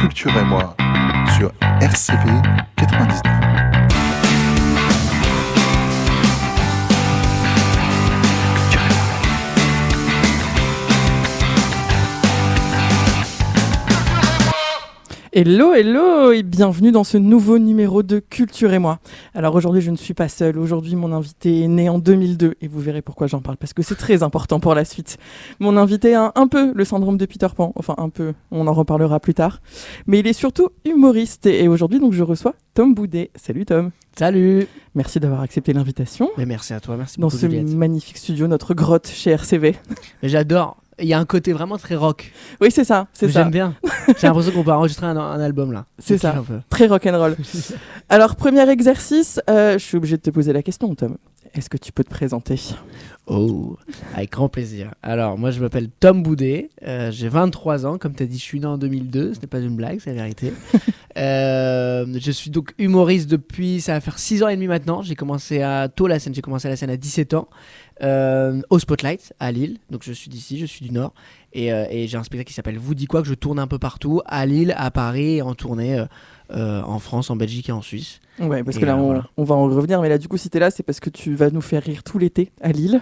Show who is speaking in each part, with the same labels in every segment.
Speaker 1: Culture et moi sur RCV 99.
Speaker 2: Hello, hello et bienvenue dans ce nouveau numéro de Culture et moi. Alors aujourd'hui je ne suis pas seule, aujourd'hui mon invité est né en 2002 et vous verrez pourquoi j'en parle parce que c'est très important pour la suite. Mon invité a un peu le syndrome de Peter Pan, enfin un peu, on en reparlera plus tard. Mais il est surtout humoriste et aujourd'hui donc je reçois Tom Boudet. Salut Tom.
Speaker 3: Salut.
Speaker 2: Merci d'avoir accepté l'invitation.
Speaker 3: Mais merci à toi, merci
Speaker 2: dans
Speaker 3: beaucoup
Speaker 2: ce
Speaker 3: Juliette.
Speaker 2: Magnifique studio, notre grotte chez RCV.
Speaker 3: Mais j'adore, il y a un côté vraiment très rock.
Speaker 2: Oui c'est ça, c'est ça.
Speaker 3: J'aime bien, j'ai l'impression qu'on peut enregistrer un album là.
Speaker 2: C'est ça, très rock'n'roll. Alors premier exercice, je suis obligé de te poser la question Tom. Est-ce que tu peux te présenter ?
Speaker 3: Oh, avec grand plaisir. Alors moi je m'appelle Tom Boudet, j'ai 23 ans, comme tu as dit je suis né en 2002, ce n'est pas une blague, c'est la vérité. Je suis donc humoriste depuis, ça va faire 6 ans et demi maintenant, j'ai commencé tôt la scène, j'ai commencé la scène à 17 ans. Au Spotlight à Lille, donc je suis d'ici, je suis du Nord et j'ai un spectacle qui s'appelle Vous dis quoi que je tourne un peu partout à Lille, à Paris et en tournée en France, en Belgique et en Suisse. Ouais,
Speaker 2: parce que là on va en revenir, mais là du coup si t'es là c'est parce que tu vas nous faire rire tout l'été à Lille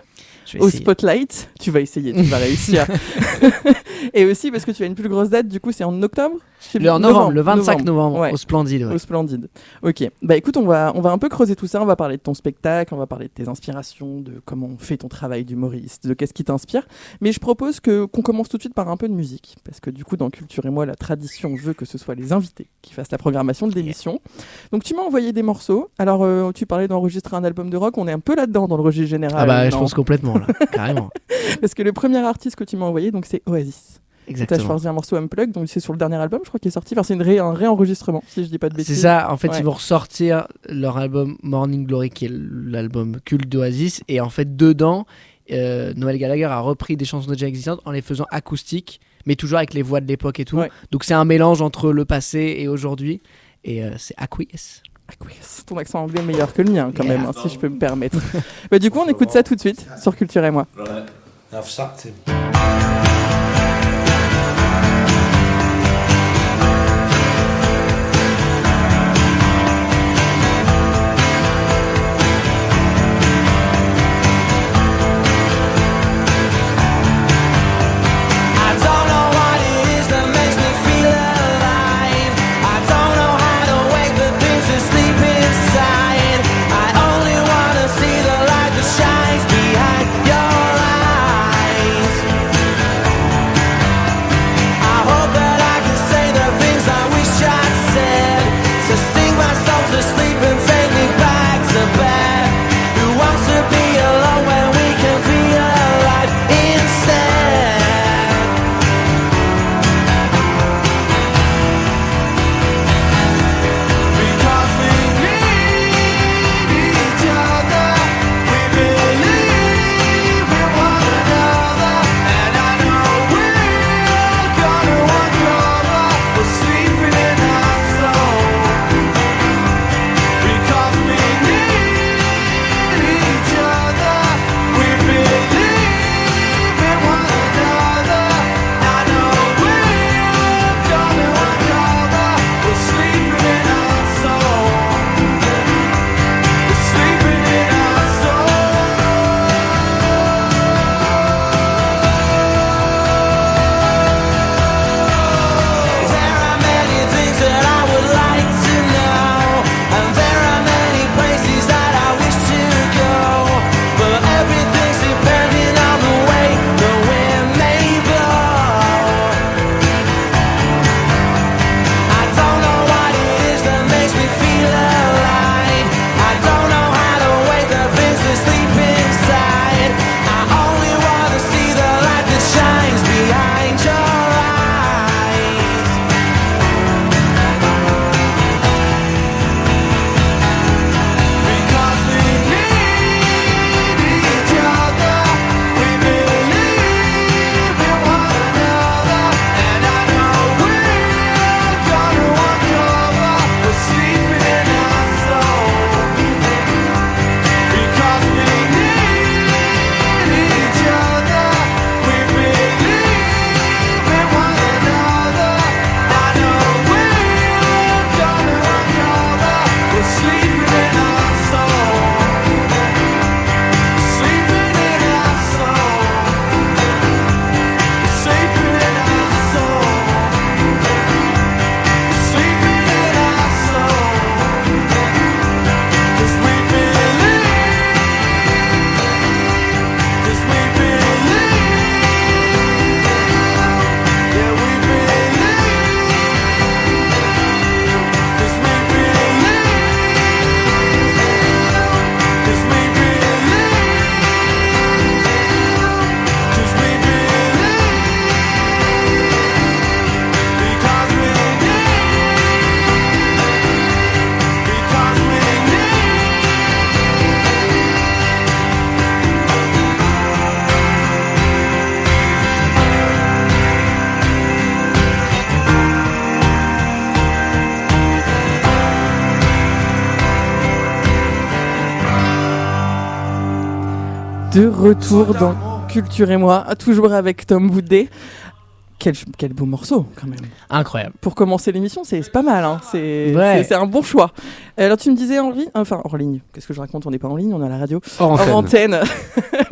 Speaker 2: au Spotlight. Tu vas essayer, tu vas réussir. Et aussi parce que tu as une plus grosse date, du coup c'est en octobre ?
Speaker 3: Novembre, le 25 novembre, ouais. Au Splendide. Ouais.
Speaker 2: Au Splendide. Ok, bah écoute, on va un peu creuser tout ça, on va parler de ton spectacle, on va parler de tes inspirations, de comment on fait ton travail d'humoriste, de qu'est-ce qui t'inspire. Mais je propose qu'on commence tout de suite par un peu de musique, parce que du coup dans Culture et moi, la tradition veut que ce soit les invités qui fassent la programmation de l'émission. Donc tu m'as envoyé des morceaux, alors tu parlais d'enregistrer un album de rock, on est un peu là-dedans dans le registre général.
Speaker 3: Ah bah je pense complètement là, carrément.
Speaker 2: Parce que le premier artiste que tu m'as envoyé, donc c'est Oasis.
Speaker 3: Exactement.
Speaker 2: Tu as choisi un morceau Unplugged, donc c'est sur le dernier album, je crois qu'il est sorti. Enfin, c'est un réenregistrement, si je dis pas de bêtises.
Speaker 3: C'est ça, en fait, ouais. Ils vont ressortir leur album Morning Glory, qui est l'album culte d'Oasis, et en fait, dedans, Noel Gallagher a repris des chansons déjà existantes en les faisant acoustiques, mais toujours avec les voix de l'époque et tout. Ouais. Donc c'est un mélange entre le passé et aujourd'hui, et c'est Acquiesce.
Speaker 2: Ton accent anglais est meilleur que le mien, quand même, si je peux me permettre. Bah, du coup, on écoute ça tout de suite sur Culture et moi.
Speaker 4: I've sucked him.
Speaker 2: De retour dans Culture et moi, toujours avec Tom Boudet. Quel beau morceau, quand même.
Speaker 3: Incroyable.
Speaker 2: Pour commencer l'émission, c'est pas mal. Hein.
Speaker 3: Ouais.
Speaker 2: C'est un bon choix. Alors, tu me disais hors ligne. Qu'est-ce que je raconte? On n'est pas en ligne, on est à la radio.
Speaker 4: Hors antenne.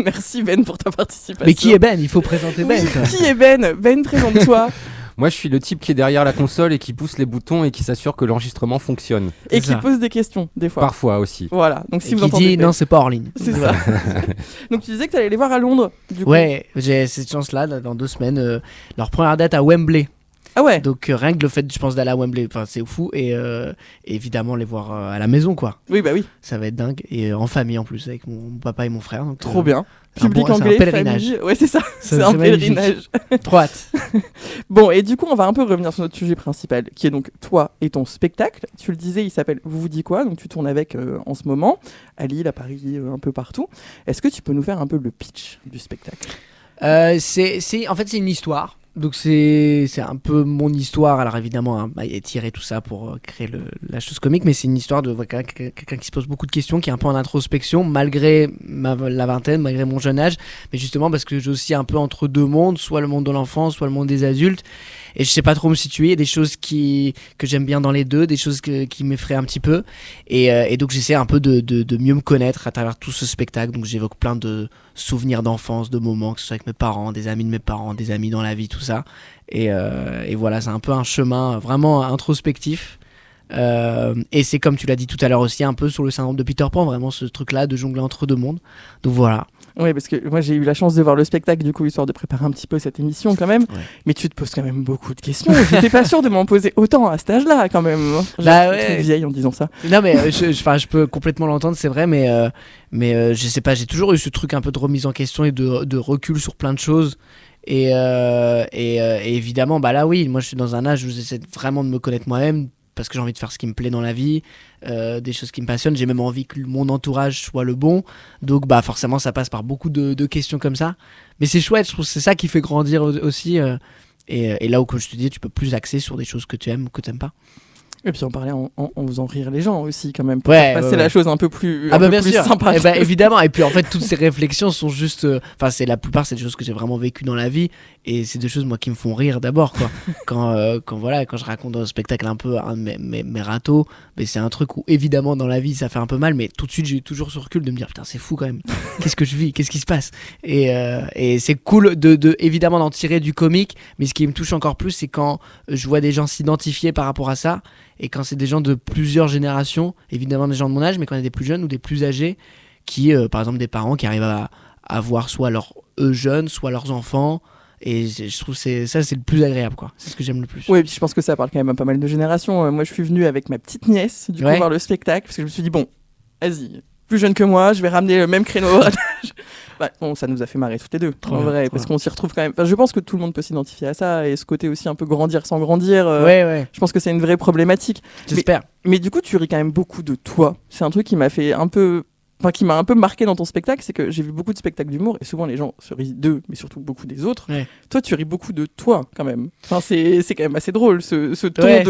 Speaker 2: Merci Ben pour ta participation.
Speaker 3: Mais qui est Ben? Il faut présenter Ben.
Speaker 2: Oui, qui est Ben? Ben, présente-toi.
Speaker 4: Moi, je suis le type qui est derrière la console et qui pousse les boutons et qui s'assure que l'enregistrement fonctionne.
Speaker 2: Et
Speaker 3: C'est
Speaker 2: qui
Speaker 3: ça.
Speaker 2: pose des questions, des fois.
Speaker 4: Parfois aussi.
Speaker 2: Voilà. Donc, si
Speaker 3: Et
Speaker 2: vous
Speaker 3: qui
Speaker 2: entendez
Speaker 3: dit
Speaker 2: Ben,
Speaker 3: non, c'est pas hors ligne.
Speaker 2: c'est ça. Donc, tu disais que tu allais les voir à Londres, du coup.
Speaker 3: Ouais, j'ai cette chance-là, dans 2 semaines. Leur première date à Wembley.
Speaker 2: Ah ouais.
Speaker 3: Donc rien que le fait, je pense, d'aller à Wembley, c'est fou. Et évidemment, les voir à la maison, quoi.
Speaker 2: Oui, bah oui.
Speaker 3: Ça va être dingue. Et en famille, en plus, avec mon papa et mon frère. Donc,
Speaker 2: Trop bien.
Speaker 3: un
Speaker 2: Public
Speaker 3: bon- c'est un
Speaker 2: anglais,
Speaker 3: pèlerinage.
Speaker 2: famille. Ouais, c'est ça. C'est un
Speaker 3: c'est magnifique.
Speaker 2: pèlerinage.
Speaker 3: Trop hâte.
Speaker 2: Bon, et du coup, on va un peu revenir sur notre sujet principal, qui est donc toi et ton spectacle. Tu le disais, il s'appelle Vous vous dites quoi? Donc tu tournes avec en ce moment, à Lille, à Paris, un peu partout. Est-ce que tu peux nous faire un peu le pitch du spectacle?
Speaker 3: En fait, c'est une histoire. Donc c'est un peu mon histoire. Alors évidemment, hein, tiré tout ça pour créer la chose comique, mais c'est une histoire de quelqu'un qui se pose beaucoup de questions, qui est un peu en introspection, malgré la vingtaine, malgré mon jeune âge, mais justement parce que j'ai aussi un peu entre deux mondes, soit le monde de l'enfance, soit le monde des adultes, et je sais pas trop me situer. Il y a des choses que j'aime bien dans les deux, des choses qui m'effraient un petit peu, et donc j'essaie un peu de mieux me connaître à travers tout ce spectacle. Donc j'évoque plein de souvenirs d'enfance, de moments, que ce soit avec mes parents, des amis de mes parents, des amis dans la vie, tout ça. Et voilà, c'est un peu un chemin vraiment introspectif. Et c'est comme tu l'as dit tout à l'heure aussi, un peu sur le syndrome de Peter Pan, vraiment ce truc-là de jongler entre deux mondes. Donc voilà.
Speaker 2: Oui, parce que moi j'ai eu la chance de voir le spectacle, du coup, histoire de préparer un petit peu cette émission quand même.
Speaker 3: Ouais.
Speaker 2: Mais tu te poses quand même beaucoup de questions. J'étais pas sûre de m'en poser autant à cet âge-là quand même.
Speaker 3: Bah
Speaker 2: Je suis
Speaker 3: ouais.
Speaker 2: vieille en disant ça.
Speaker 3: Non mais je peux complètement l'entendre, c'est vrai, mais je sais pas, j'ai toujours eu ce truc un peu de remise en question et de recul sur plein de choses. Et évidemment, bah là oui, moi je suis dans un âge où j'essaie vraiment de me connaître moi-même, parce que j'ai envie de faire ce qui me plaît dans la vie, des choses qui me passionnent. J'ai même envie que mon entourage soit le bon, donc bah forcément ça passe par beaucoup de questions comme ça, mais c'est chouette, je trouve que c'est ça qui fait grandir aussi, et là où, comme je te dis, tu peux plus axer sur des choses que tu aimes ou que tu n'aimes pas.
Speaker 2: Et puis on parlait en faisant rire les gens aussi quand même, pour
Speaker 3: Ouais,
Speaker 2: faire passer
Speaker 3: ouais,
Speaker 2: la
Speaker 3: ouais.
Speaker 2: chose un peu plus,
Speaker 3: Ah
Speaker 2: un
Speaker 3: bah
Speaker 2: peu
Speaker 3: bien
Speaker 2: plus
Speaker 3: sûr,
Speaker 2: sympa.
Speaker 3: et bah, évidemment. Et puis en fait toutes ces réflexions sont juste, c'est la plupart, c'est des choses que j'ai vraiment vécues dans la vie, et c'est des choses moi qui me font rire d'abord, quoi. quand voilà, quand je raconte dans le spectacle un peu mes ratos, mais c'est un truc où évidemment dans la vie ça fait un peu mal, mais tout de suite j'ai eu toujours ce recul de me dire putain c'est fou quand même, qu'est-ce que je vis, qu'est-ce qui se passe, et c'est cool de évidemment d'en tirer du comique, mais ce qui me touche encore plus c'est quand je vois des gens s'identifier par rapport à ça. Et quand c'est des gens de plusieurs générations, évidemment des gens de mon âge, mais quand il y a des plus jeunes ou des plus âgés, qui, par exemple des parents qui arrivent à voir soit eux jeunes, soit leurs enfants, et je trouve que ça c'est le plus agréable, quoi. C'est ce que j'aime le plus.
Speaker 2: Oui, et puis je pense que ça parle quand même à pas mal de générations. Moi je suis venue avec ma petite nièce du coup
Speaker 3: Ouais.
Speaker 2: voir le spectacle, parce que je me suis dit bon, vas-y, plus jeune que moi, je vais ramener le même créneau d'âge. Bah, bon, ça nous a fait marrer toutes les deux,
Speaker 3: Trop
Speaker 2: en
Speaker 3: bien,
Speaker 2: vrai,
Speaker 3: trop
Speaker 2: parce
Speaker 3: bien.
Speaker 2: qu'on s'y retrouve quand même. Enfin, je pense que tout le monde peut s'identifier à ça, et ce côté aussi un peu grandir sans grandir,
Speaker 3: Ouais,
Speaker 2: je pense que c'est une vraie problématique.
Speaker 3: j'espère.
Speaker 2: Mais du coup, tu ris quand même beaucoup de toi. C'est un truc qui m'a fait un peu... Enfin, qui m'a un peu marqué dans ton spectacle, c'est que j'ai vu beaucoup de spectacles d'humour, et souvent les gens se rient d'eux, mais surtout beaucoup des autres.
Speaker 3: Ouais.
Speaker 2: Toi, tu ris beaucoup de toi, quand même. Enfin, c'est quand même assez drôle, ce ton
Speaker 3: Ouais.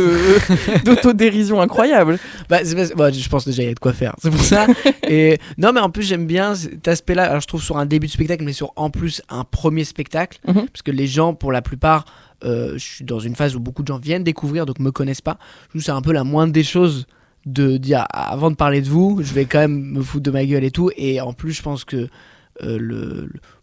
Speaker 2: d'autodérision incroyable.
Speaker 3: Bah, je pense déjà il y a de quoi faire, c'est pour ça. Et non mais en plus j'aime bien cet aspect là, alors je trouve sur un début de spectacle, mais sur en plus un premier spectacle,
Speaker 2: Mhm.
Speaker 3: parce que les gens pour la plupart, je suis dans une phase où beaucoup de gens viennent découvrir, donc me connaissent pas. Je trouve que c'est un peu la moindre des choses de dire avant de parler de vous, je vais quand même me foutre de ma gueule et tout, et en plus je pense que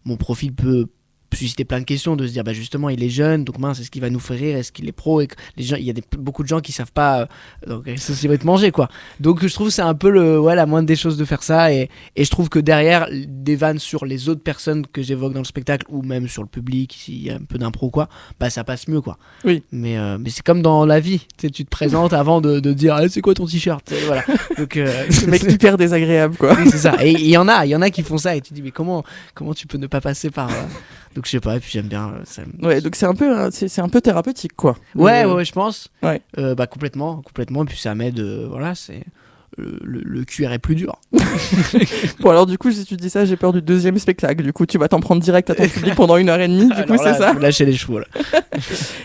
Speaker 3: mon profil peut susciter plein de questions, de se dire bah justement il est jeune, donc mince, est-ce qu'il va nous faire rire, est-ce qu'il est pro, et que les gens, il y a beaucoup de gens qui savent pas donc il va te manger, quoi. Donc je trouve que c'est un peu la moindre des choses de faire ça, et je trouve que derrière des vannes sur les autres personnes que j'évoque dans le spectacle, ou même sur le public s'il y a un peu d'impro, quoi, bah ça passe mieux, quoi.
Speaker 2: Oui.
Speaker 3: Mais c'est comme dans la vie, tu sais, tu te présentes avant de dire ah, c'est quoi ton t-shirt, et voilà. Donc
Speaker 2: Ce mec hyper désagréable, quoi.
Speaker 3: oui, c'est ça. Et il y en a qui font ça, et tu te dis mais comment tu peux ne pas passer par donc je sais pas, et puis j'aime bien ça.
Speaker 2: Ouais, donc c'est un peu thérapeutique, quoi.
Speaker 3: Ouais, je pense.
Speaker 2: Ouais.
Speaker 3: Bah complètement, et puis ça m'aide, voilà, c'est le cuir est plus dur.
Speaker 2: Bon, alors du coup, si tu dis ça, j'ai peur du deuxième spectacle. Du coup, tu vas t'en prendre direct à ton public pendant 1h30, du coup,
Speaker 3: Alors là,
Speaker 2: c'est ça.
Speaker 3: faut lâcher les chevaux là.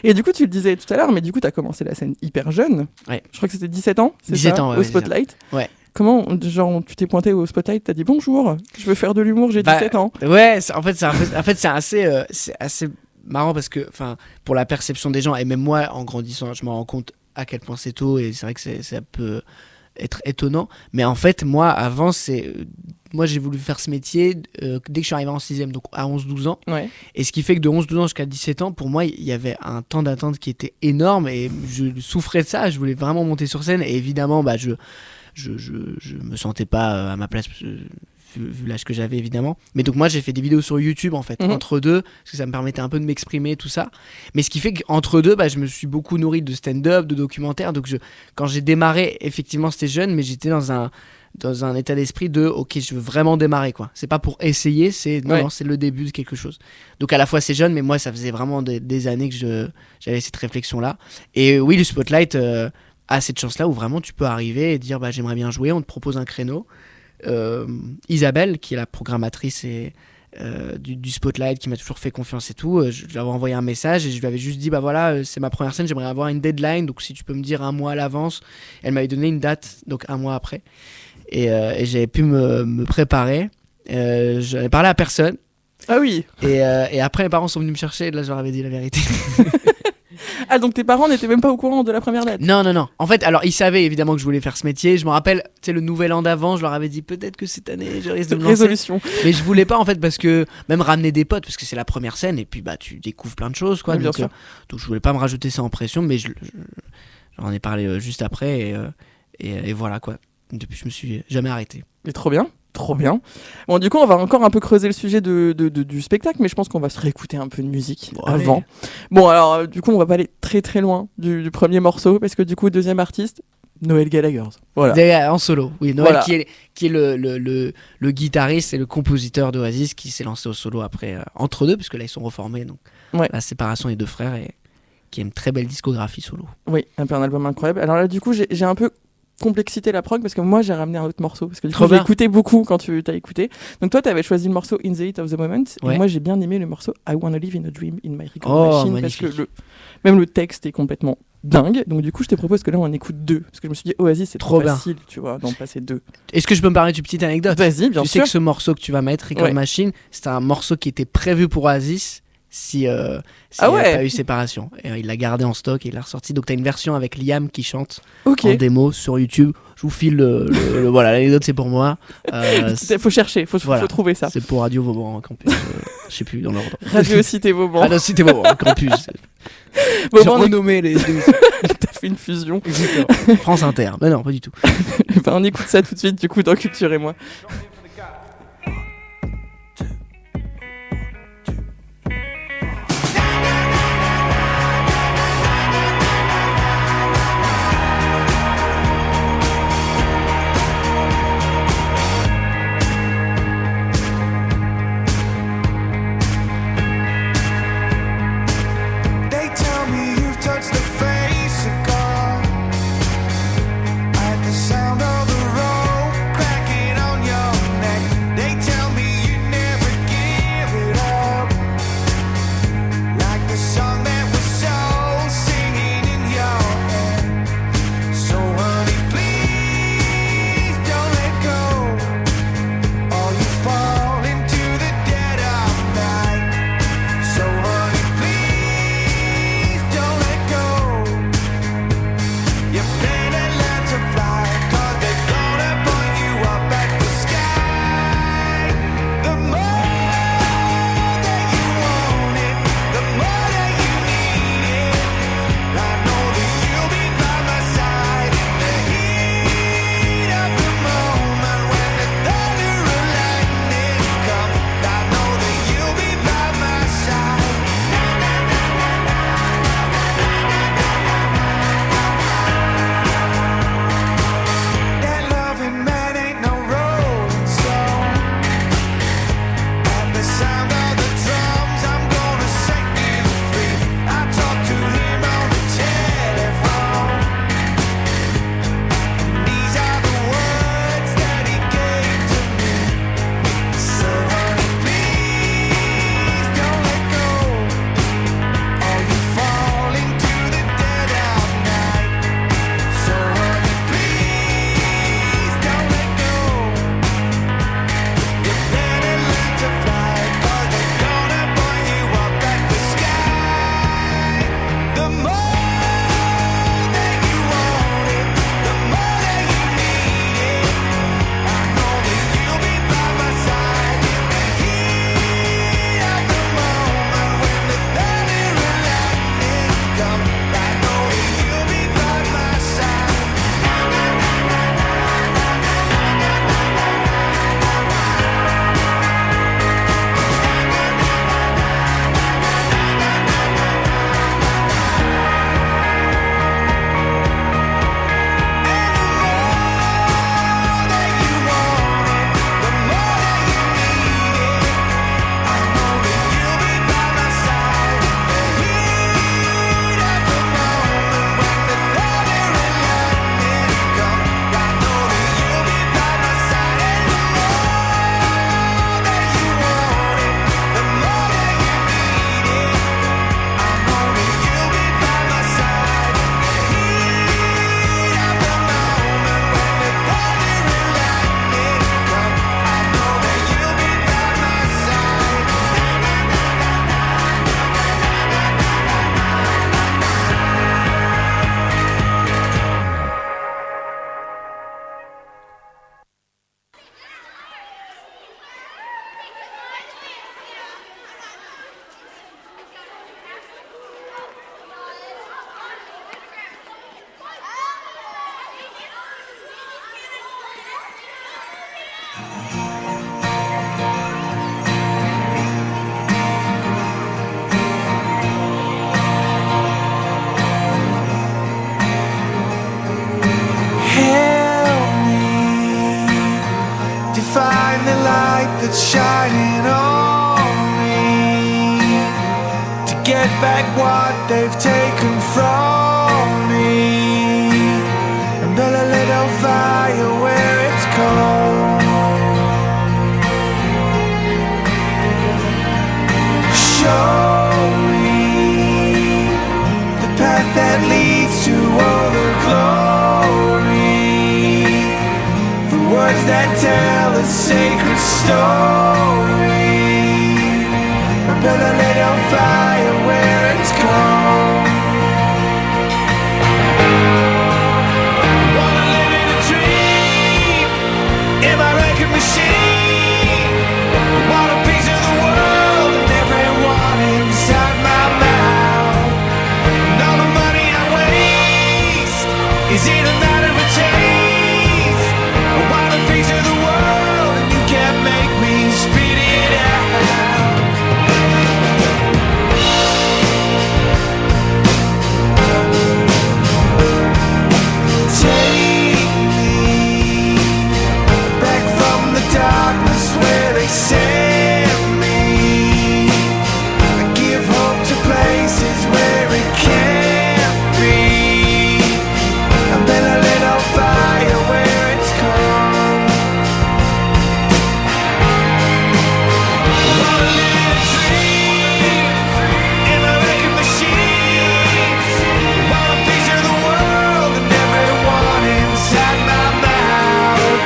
Speaker 2: Et du coup, tu le disais tout à l'heure, mais du coup, t'as commencé la scène hyper jeune.
Speaker 3: Ouais.
Speaker 2: Je crois que c'était 17 ans, c'est
Speaker 3: 17
Speaker 2: ça,
Speaker 3: ans, ouais,
Speaker 2: au
Speaker 3: ouais, c'est ça.
Speaker 2: Spotlight.
Speaker 3: Ouais.
Speaker 2: Comment, genre, tu t'es pointé au spotlight, t'as dit bonjour, je veux faire de l'humour, j'ai 17 ans.
Speaker 3: Ouais, en fait, c'est assez marrant parce que, enfin, pour la perception des gens, et même moi, en grandissant, je me rends compte à quel point c'est tôt, et c'est vrai que ça peut être étonnant. Mais en fait, moi, avant, moi, j'ai voulu faire ce métier dès que je suis arrivé en 6ème, donc à 11-12 ans.
Speaker 2: Ouais.
Speaker 3: Et ce qui fait que de 11-12 ans jusqu'à 17 ans, pour moi, il y avait un temps d'attente qui était énorme, et je souffrais de ça. Je voulais vraiment monter sur scène, et évidemment, bah, je me sentais pas à ma place vu l'âge que j'avais évidemment, mais donc moi j'ai fait des vidéos sur YouTube en fait, entre deux, parce que ça me permettait un peu de m'exprimer, tout ça, mais ce qui fait qu'entre deux, bah, je me suis beaucoup nourri de stand-up, de documentaires, donc quand j'ai démarré, effectivement c'était jeune, mais j'étais dans un état d'esprit de ok, je veux vraiment démarrer quoi, c'est pas pour essayer, non, c'est le début de quelque chose, donc à la fois c'est jeune, mais moi ça faisait vraiment des années que j'avais cette réflexion là, et oui, le Spotlight a cette chance là où vraiment tu peux arriver et dire bah, j'aimerais bien jouer, on te propose un créneau. Isabelle qui est la programmatrice du Spotlight, qui m'a toujours fait confiance et tout, je lui avais envoyé un message et je lui avais juste dit bah voilà, c'est ma première scène, j'aimerais avoir une deadline, donc si tu peux me dire un mois à l'avance. Elle m'avait donné une date, donc un mois après, et j'avais pu me préparer. J'en ai parlé à personne.
Speaker 2: Ah oui.
Speaker 3: Et après mes parents sont venus me chercher et là je leur avais dit la vérité.
Speaker 2: Ah, donc tes parents n'étaient même pas au courant de la première date?
Speaker 3: Non. En fait, alors ils savaient évidemment que je voulais faire ce métier. Je me rappelle, tu sais, le nouvel an d'avant, je leur avais dit peut-être que cette année je risque de me lancer.
Speaker 2: Résolution.
Speaker 3: Mais je voulais pas en fait, parce que même ramener des potes, parce que c'est la première scène et puis bah tu découvres plein de choses quoi.
Speaker 2: Oui, bien sûr.
Speaker 3: Donc je voulais pas me rajouter ça en pression, mais j'en ai parlé juste après et voilà quoi. Depuis, je me suis jamais arrêté.
Speaker 2: Mais trop bien. Trop bien. Bon, du coup, on va encore un peu creuser le sujet du spectacle, mais je pense qu'on va se réécouter un peu de musique avant. Allez. Bon, alors, du coup, on va pas aller très très loin du premier morceau, parce que du coup, deuxième artiste, Noël Gallagher. Voilà.
Speaker 3: En solo, oui. Noël, voilà. qui est le guitariste et le compositeur d'Oasis, qui s'est lancé au solo après, entre deux, parce que là, ils sont reformés. Donc, la séparation des deux frères, et qui a une très belle discographie solo.
Speaker 2: Oui, un album incroyable. Alors là, du coup, j'ai un peu complexité la prog parce que moi j'ai ramené un autre morceau parce que du coup j'ai écouté beaucoup quand tu t'as écouté, donc toi t'avais choisi le morceau In the Heat of the Moment et moi j'ai bien aimé le morceau I Wanna Live in a Dream in My Record Machine
Speaker 3: magnifique.
Speaker 2: Parce que même le texte est complètement dingue, donc du coup je te propose que là on en écoute deux parce que je me suis dit Oasis c'est trop facile tu vois d'en passer deux.
Speaker 3: Est-ce que je peux me permettre une petite anecdote?
Speaker 2: Vas-y, bien sûr.
Speaker 3: Tu sais que ce morceau que tu vas mettre, Record Machine, c'était un morceau qui était prévu pour Oasis si il n'y a pas eu séparation, et il l'a gardé en stock et il l'a ressorti, donc t'as une version avec Liam qui chante en démo sur YouTube. Je vous file voilà, l'anecdote c'est pour moi.
Speaker 2: Faut chercher, faut trouver ça.
Speaker 3: C'est pour Radio Vauban Campus, je sais plus dans l'ordre.
Speaker 2: Radio Cité Vauban.
Speaker 3: Radio Cité Vauban Campus. J'ai renommé les
Speaker 2: T'as fait une fusion.
Speaker 3: Exactement. France Inter. Mais non, pas du tout.
Speaker 2: On écoute ça tout de suite du coup dans Culture et moi.
Speaker 5: Sound of the road cracking on your shining on me to get back what they've taken from me, and build a little fire where it's cold. Show me the path that leads to all the glory, the words that tell a sacred story, and build a little fire where it's cold. Wanna live in a dream, in my record machine. Want a piece of the world and everyone inside my mouth. And all the money I waste, is it a matter of taste? I want a piece of the world and you can't make me spit it out. Take me back from the darkness where they send me. I give hope to places where it can't be. I build a little fire where it's cold. I wanna live in a dream, in my record machine. I want a piece of the world and everyone inside my mouth.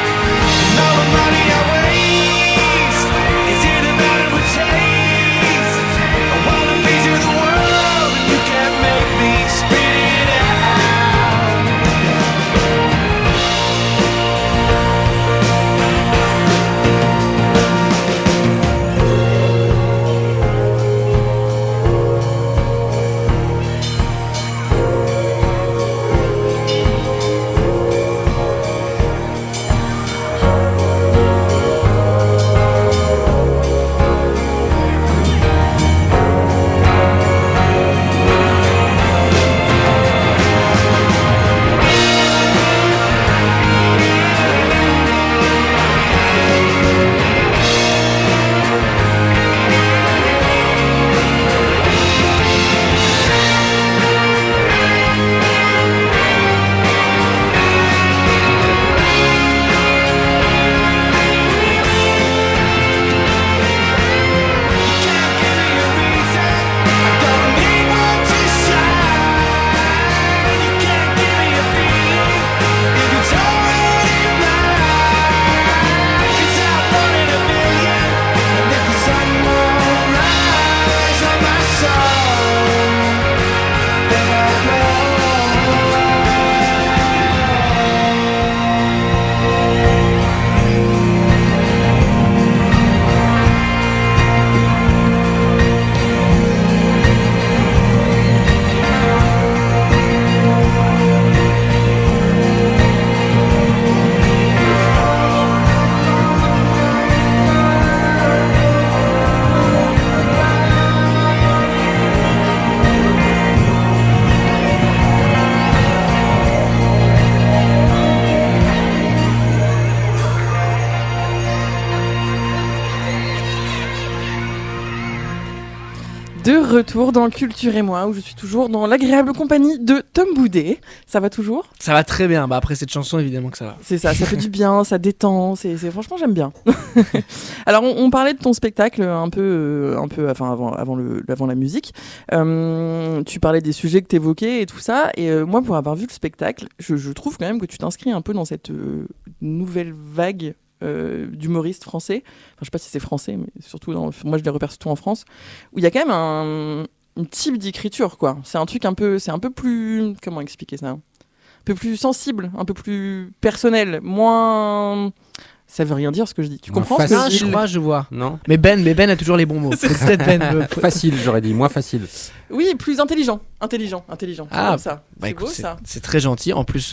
Speaker 5: And all the money I waste, is it a matter of taste? I want a piece of the world and you can't make me spit it out.
Speaker 2: De retour dans Culture et moi, où je suis toujours dans l'agréable compagnie de Tom Boudet. Ça va toujours ?
Speaker 3: Ça va très bien. Bah, après cette chanson, évidemment que ça va.
Speaker 2: C'est ça fait du bien, ça détend, franchement j'aime bien. Alors on parlait de ton spectacle un peu enfin avant la musique. Tu parlais des sujets que tu évoquais et tout ça, et moi pour avoir vu le spectacle, je trouve quand même que tu t'inscris un peu dans cette nouvelle vague d'humoristes français. Enfin, je sais pas si c'est français, mais surtout moi je les repère surtout en France, où il y a quand même un type d'écriture, quoi. C'est un peu plus, comment expliquer ça ? Un peu plus sensible, un peu plus personnel, moins... Ça veut rien dire ce que je dis. Tu comprends ce que je dis ?
Speaker 3: Je vois.
Speaker 4: Non.
Speaker 3: Mais Ben a toujours les bons mots. Peut-être Ben.
Speaker 4: Facile, j'aurais dit, moins facile.
Speaker 2: Oui, plus intelligent.
Speaker 3: Ah,
Speaker 2: ça.
Speaker 3: Bah,
Speaker 2: C'est
Speaker 3: écoute,
Speaker 2: beau, ça.
Speaker 3: c'est très gentil. En plus,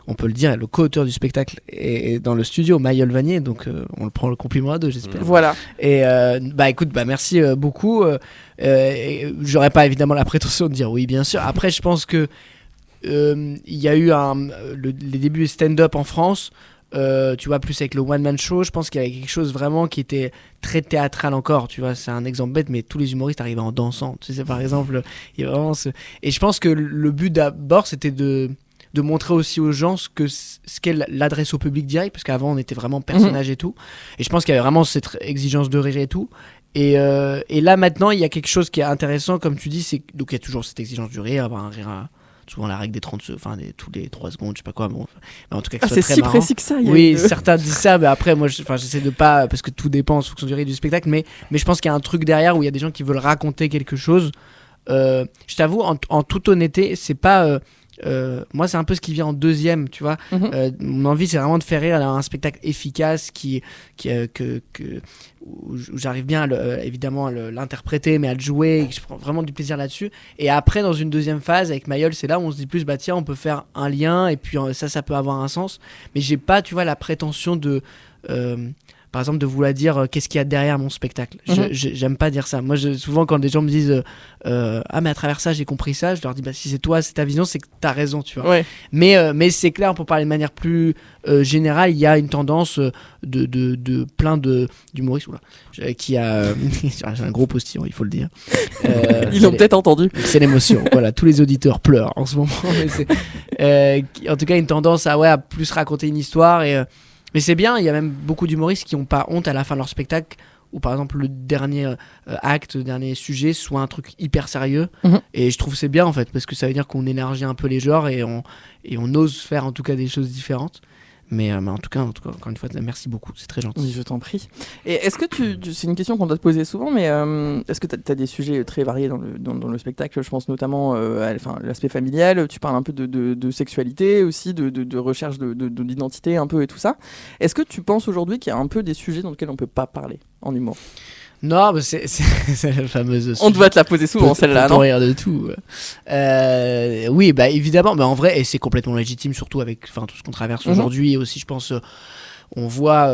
Speaker 3: on peut le dire, le co-auteur du spectacle est dans le studio, Mayol Vanier, donc on le prend le compliment à deux, j'espère.
Speaker 2: Voilà.
Speaker 3: Et écoute, merci beaucoup. J'aurais pas évidemment la prétention de dire oui, bien sûr. Après, je pense que il y a eu les débuts stand-up en France. tu vois, plus avec le one-man show. Je pense qu'il y avait quelque chose vraiment qui était très théâtral encore, tu vois. C'est un exemple bête, mais tous les humoristes arrivaient en dansant. Tu sais, par exemple, il y a vraiment Et je pense que le but d'abord, c'était de montrer aussi aux gens ce qu'est l'adresse au public direct, parce qu'avant, on était vraiment personnage et tout. Et je pense qu'il y avait vraiment cette exigence de rire et tout. Et là, maintenant, il y a quelque chose qui est intéressant, comme tu dis, donc il y a toujours cette exigence du rire, avoir un rire souvent la règle des 30 tous les 3 secondes, je sais pas quoi, bon, mais en tout cas que ce soit
Speaker 2: c'est
Speaker 3: très
Speaker 2: si
Speaker 3: marrant.
Speaker 2: précis que ça. il y a
Speaker 3: Oui,
Speaker 2: une-
Speaker 3: certains disent ça, mais après moi j'essaie de pas, parce que tout dépend en fonction du rythme du spectacle, mais je pense qu'il y a un truc derrière où il y a des gens qui veulent raconter quelque chose. Je t'avoue, en toute honnêteté, c'est pas moi c'est un peu ce qui vient en deuxième, tu vois. Mon envie c'est vraiment de faire rire, d'avoir un spectacle efficace où j'arrive bien évidemment à l'interpréter, mais à le jouer, et que je prends vraiment du plaisir là-dessus. Et après, dans une deuxième phase avec Mayol, c'est là où on se dit plus, bah tiens, on peut faire un lien, et puis ça peut avoir un sens. Mais j'ai pas, tu vois, la prétention de par exemple, de vouloir dire qu'est-ce qu'il y a derrière mon spectacle. J'aime pas dire ça. Moi, souvent, quand des gens me disent ah, mais à travers ça, j'ai compris ça, je leur dis bah, si c'est toi, c'est ta vision, c'est que t'as raison, tu vois.
Speaker 2: Ouais.
Speaker 3: Mais c'est clair, pour parler de manière plus générale, il y a une tendance de plein d'humoristes qui a. J'ai un gros postillon, il faut le dire.
Speaker 2: Ils l'ont peut-être entendu.
Speaker 3: C'est l'émotion. Voilà, tous les auditeurs pleurent en ce moment. Mais en tout cas, une tendance à plus raconter une histoire. Mais c'est bien, il y a même beaucoup d'humoristes qui n'ont pas honte à la fin de leur spectacle, où par exemple le dernier acte, le dernier sujet soit un truc hyper sérieux. Et je trouve que c'est bien en fait, parce que ça veut dire qu'on élargit un peu les genres et on ose faire en tout cas des choses différentes. Mais en tout cas, encore une fois, merci beaucoup, c'est très gentil.
Speaker 2: Oui, je t'en prie. Et est-ce que c'est une question qu'on doit te poser souvent, mais est-ce que tu as des sujets très variés dans le spectacle? Je pense notamment à l'aspect familial, tu parles un peu de sexualité aussi, de recherche d'identité un peu et tout ça. Est-ce que tu penses aujourd'hui qu'il y a un peu des sujets dans lesquels on peut pas parler en humour?
Speaker 3: Non, mais c'est la fameuse.
Speaker 2: On doit te la poser souvent, celle-là, non?
Speaker 3: Rire de tout. Oui, bah évidemment, mais en vrai, et c'est complètement légitime, surtout avec tout ce qu'on traverse aujourd'hui. Et aussi, je pense, on voit,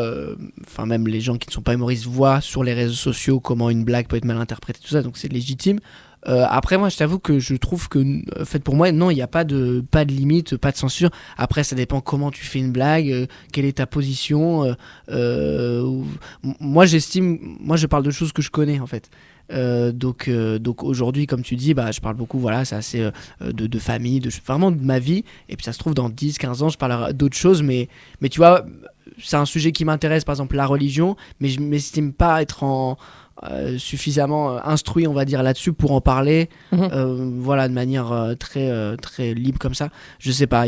Speaker 3: même les gens qui ne sont pas humoristes voient sur les réseaux sociaux comment une blague peut être mal interprétée, tout ça, donc c'est légitime. Après, moi, je t'avoue que je trouve que, en fait, pour moi, non, il n'y a pas de limite, pas de censure. Après, ça dépend comment tu fais une blague, quelle est ta position. Moi, je parle de choses que je connais, en fait. Donc aujourd'hui, comme tu dis, je parle beaucoup, voilà, c'est assez de famille, vraiment de ma vie. Et puis ça se trouve, dans 10-15 ans, je parlerai d'autres choses. Mais tu vois, c'est un sujet qui m'intéresse, par exemple la religion, mais je m'estime pas être suffisamment instruit, on va dire, là-dessus pour en parler, voilà, de manière très, très libre comme ça. Je sais pas,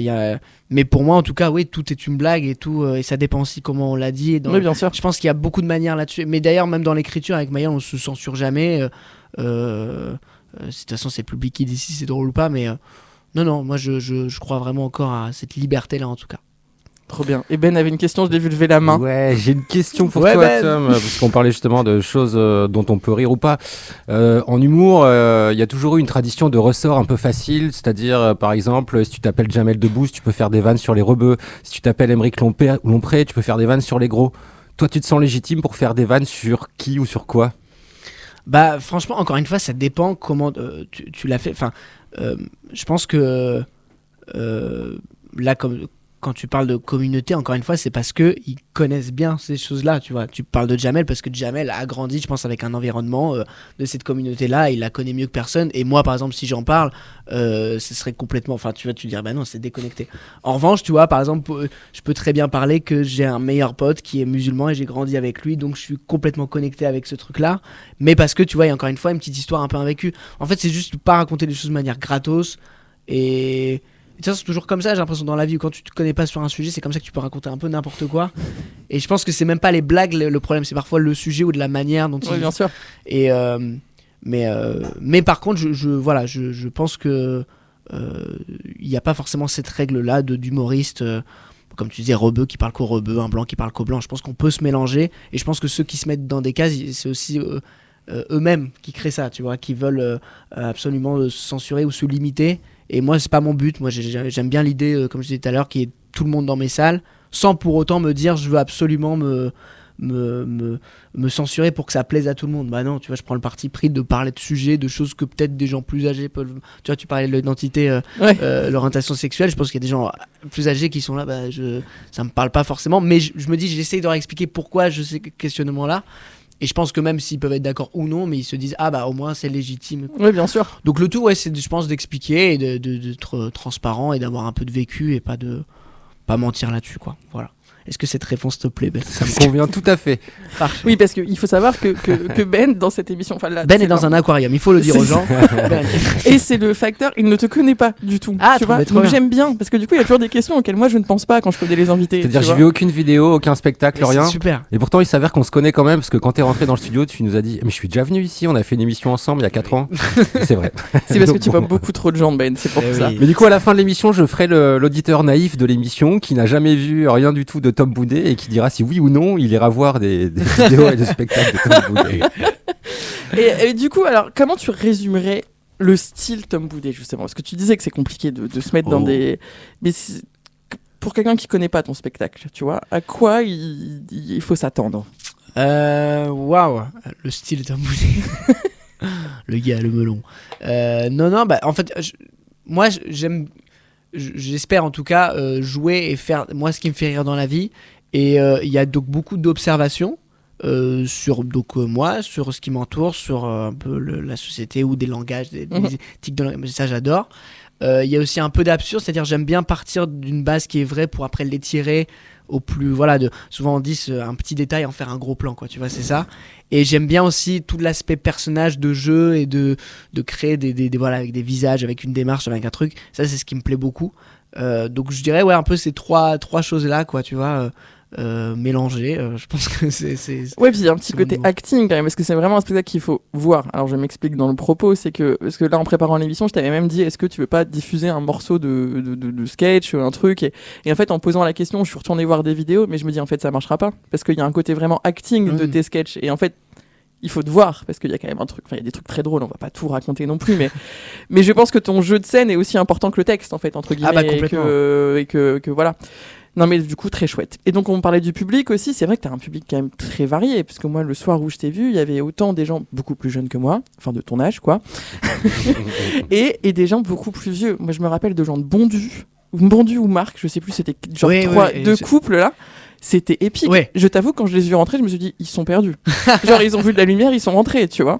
Speaker 3: mais pour moi, en tout cas, oui, tout est une blague et tout, et ça dépend aussi comment on l'a dit.
Speaker 2: Oui, bien sûr.
Speaker 3: Je pense qu'il y a beaucoup de manières là-dessus. Mais d'ailleurs, même dans l'écriture, avec Maya, on se censure jamais. De toute façon, c'est le public qui décide si c'est drôle ou pas, mais non, moi, je crois vraiment encore à cette liberté-là, en tout cas.
Speaker 2: Trop bien. Et Ben avait une question, je l'ai vu lever la main.
Speaker 4: Ouais, j'ai une question pour
Speaker 3: Ouais,
Speaker 4: toi,
Speaker 3: Ben.
Speaker 4: Tom, parce qu'on parlait justement de choses dont on peut rire ou pas. En humour, il y a toujours eu une tradition de ressort un peu facile, c'est-à-dire, par exemple, si tu t'appelles Jamel Debbouze, tu peux faire des vannes sur les rebeux. Si tu t'appelles Émeric Lompré, tu peux faire des vannes sur les gros. Toi, tu te sens légitime pour faire des vannes sur qui ou sur quoi?
Speaker 3: Bah, franchement, encore une fois, ça dépend comment tu l'as fait. Je pense que là, quand tu parles de communauté, encore une fois, c'est parce qu'ils connaissent bien ces choses-là, tu vois. Tu parles de Jamel parce que Jamel a grandi, je pense, avec un environnement de cette communauté-là, il la connaît mieux que personne. Et moi, par exemple, si j'en parle, ce serait complètement... tu vas te dire, bah non, c'est déconnecté. En revanche, tu vois, par exemple, je peux très bien parler que j'ai un meilleur pote qui est musulman et j'ai grandi avec lui, donc je suis complètement connecté avec ce truc-là. Mais parce que, tu vois, il y a encore une fois une petite histoire un peu invécue. En fait, c'est juste pas raconter les choses de manière gratos et... ça, c'est toujours comme ça, j'ai l'impression, dans la vie, où quand tu te connais pas sur un sujet, c'est comme ça que tu peux raconter un peu n'importe quoi. Et je pense que c'est même pas les blagues le problème, c'est parfois le sujet ou de la manière dont
Speaker 2: Oui, bien sûr.
Speaker 3: Et mais par contre, je pense que il n'y a pas forcément cette règle-là d'humoriste, comme tu disais, rebeu qui parle qu'au rebeu, un blanc qui parle qu'au blanc. Je pense qu'on peut se mélanger, et je pense que ceux qui se mettent dans des cases, c'est aussi eux-mêmes qui créent ça, tu vois, qui veulent absolument se censurer ou se limiter. Et moi, c'est pas mon but. Moi, j'aime bien l'idée, comme je disais tout à l'heure, qu'il y ait tout le monde dans mes salles, sans pour autant me dire je veux absolument me censurer pour que ça plaise à tout le monde. Bah non, tu vois, je prends le parti pris de parler de sujets, de choses que peut-être des gens plus âgés peuvent. Tu vois, tu parlais de l'identité, l'orientation sexuelle. Je pense qu'il y a des gens plus âgés qui sont là, ça me parle pas forcément, mais je me dis, j'essaye de leur expliquer pourquoi je ces questionnements-là. Et je pense que même s'ils peuvent être d'accord ou non, mais ils se disent au moins c'est légitime.
Speaker 2: Oui, bien sûr.
Speaker 3: Donc le tout, c'est je pense d'expliquer et d'être transparent et d'avoir un peu de vécu et pas mentir là-dessus, quoi. Voilà. Est-ce que cette réponse te plaît, Ben?
Speaker 4: Ça me convient tout à fait.
Speaker 2: Oui, parce qu'il faut savoir que Ben, dans cette émission...
Speaker 3: Ben est dans un aquarium, il faut le dire aux gens. Ben.
Speaker 2: Et c'est le facteur, il ne te connaît pas du tout.
Speaker 3: Ah,
Speaker 2: tu vois. Donc j'aime bien, parce que du coup, il y a toujours des questions auxquelles moi je ne pense pas quand je connais les invités.
Speaker 4: C'est-à-dire,
Speaker 2: tu
Speaker 4: j'ai
Speaker 2: vois.
Speaker 4: vu aucune vidéo, aucun spectacle,
Speaker 3: Mais
Speaker 4: rien.
Speaker 3: C'est super.
Speaker 4: Et pourtant, il s'avère qu'on se connaît quand même, parce que quand t'es rentré dans le studio, tu nous as dit, mais je suis déjà venu ici, on a fait une émission ensemble il y a 4 ans. Et c'est vrai.
Speaker 2: C'est parce que
Speaker 4: Donc,
Speaker 2: tu vois
Speaker 4: bon.
Speaker 2: beaucoup trop de gens, Ben, c'est pour
Speaker 3: Eh
Speaker 2: ça.
Speaker 3: oui.
Speaker 4: Mais du coup, à la fin de l'émission, je ferai l'auditeur naïf de l'émission qui n'a jamais vu rien du tout de Tom Boudet et qui dira si oui ou non il ira voir des vidéos et des spectacles de Tom Boudet.
Speaker 2: Et du coup, alors, comment tu résumerais le style Tom Boudet, justement? Parce que tu disais que c'est compliqué de se mettre dans des... Mais pour quelqu'un qui connaît pas ton spectacle, tu vois, à quoi il faut s'attendre?
Speaker 3: Waouh, le style Tom Boudet. Le gars, le melon. Non, en fait, moi j'aime, j'espère en tout cas jouer et faire moi ce qui me fait rire dans la vie. Et il y a donc beaucoup d'observations sur moi, sur ce qui m'entoure, sur un peu la société ou des langages, des tics de langage. Ça, j'adore. Il y a aussi un peu d'absurde, c'est-à-dire j'aime bien partir d'une base qui est vraie pour après l'étirer au plus, souvent on dit un petit détail en faire un gros plan, quoi, tu vois, c'est ça. Et j'aime bien aussi tout l'aspect personnage de jeu et de créer des avec des visages, avec une démarche, avec un truc. Ça, c'est ce qui me plaît beaucoup. Donc je dirais un peu ces trois choses là, quoi, tu vois. Mélangé, je pense que c'est
Speaker 2: Ouais, puis il y a un petit
Speaker 3: c'est
Speaker 2: côté
Speaker 3: mon niveau.
Speaker 2: acting quand même, parce que c'est vraiment un spectacle qu'il faut voir. Alors je m'explique dans le propos, c'est que, parce que là en préparant l'émission, je t'avais même dit, est-ce que tu veux pas diffuser un morceau de sketch, un truc, et en fait en posant la question, je suis retourné voir des vidéos, mais je me dis en fait ça marchera pas, parce qu'il y a un côté vraiment acting de tes sketchs, et en fait il faut te voir, parce qu'il y a quand même un truc, il y a des trucs très drôles, on va pas tout raconter non plus, mais je pense que ton jeu de scène est aussi important que le texte, en fait, entre guillemets,
Speaker 3: complètement.
Speaker 2: et que voilà. Non mais du coup très chouette. Et donc on parlait du public aussi, c'est vrai que t'as un public quand même très varié, parce que moi le soir où je t'ai vu, il y avait autant des gens beaucoup plus jeunes que moi, enfin de ton âge quoi, et des gens beaucoup plus vieux. Moi je me rappelle de gens de Bondu ou Marc, je sais plus, c'était genre deux couples là. C'était épique.
Speaker 3: Ouais.
Speaker 2: Je t'avoue, quand je les ai vus rentrer, je me suis dit, ils sont perdus. Genre, ils ont vu de la lumière, ils sont rentrés, tu vois.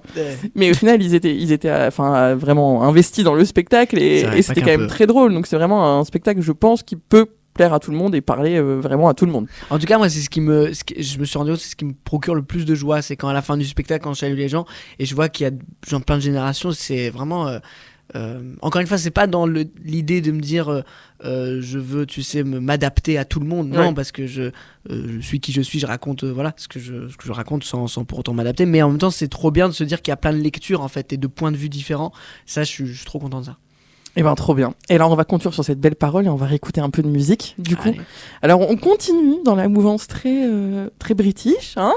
Speaker 2: Mais au final, ils étaient vraiment investis dans le spectacle et c'était quand même très drôle. Donc, c'est vraiment un spectacle, je pense, qui peut plaire à tout le monde et parler vraiment à tout le monde.
Speaker 3: En tout cas, moi, c'est je me suis rendu compte, c'est ce qui me procure le plus de joie. C'est quand à la fin du spectacle, quand je salue les gens et je vois qu'il y a plein de générations, c'est vraiment. Encore une fois, c'est pas dans l'idée de me dire je veux, tu sais, m'adapter à tout le monde. Non, parce que je suis qui je suis, je raconte ce que je raconte sans pour autant m'adapter. Mais en même temps, c'est trop bien de se dire qu'il y a plein de lectures en fait et de points de vue différents. Ça, je suis trop content de ça.
Speaker 2: Eh ben trop bien. Et alors on va conclure sur cette belle parole et on va réécouter un peu de musique du coup.
Speaker 3: Allez.
Speaker 2: Alors on continue dans la mouvance très british, hein.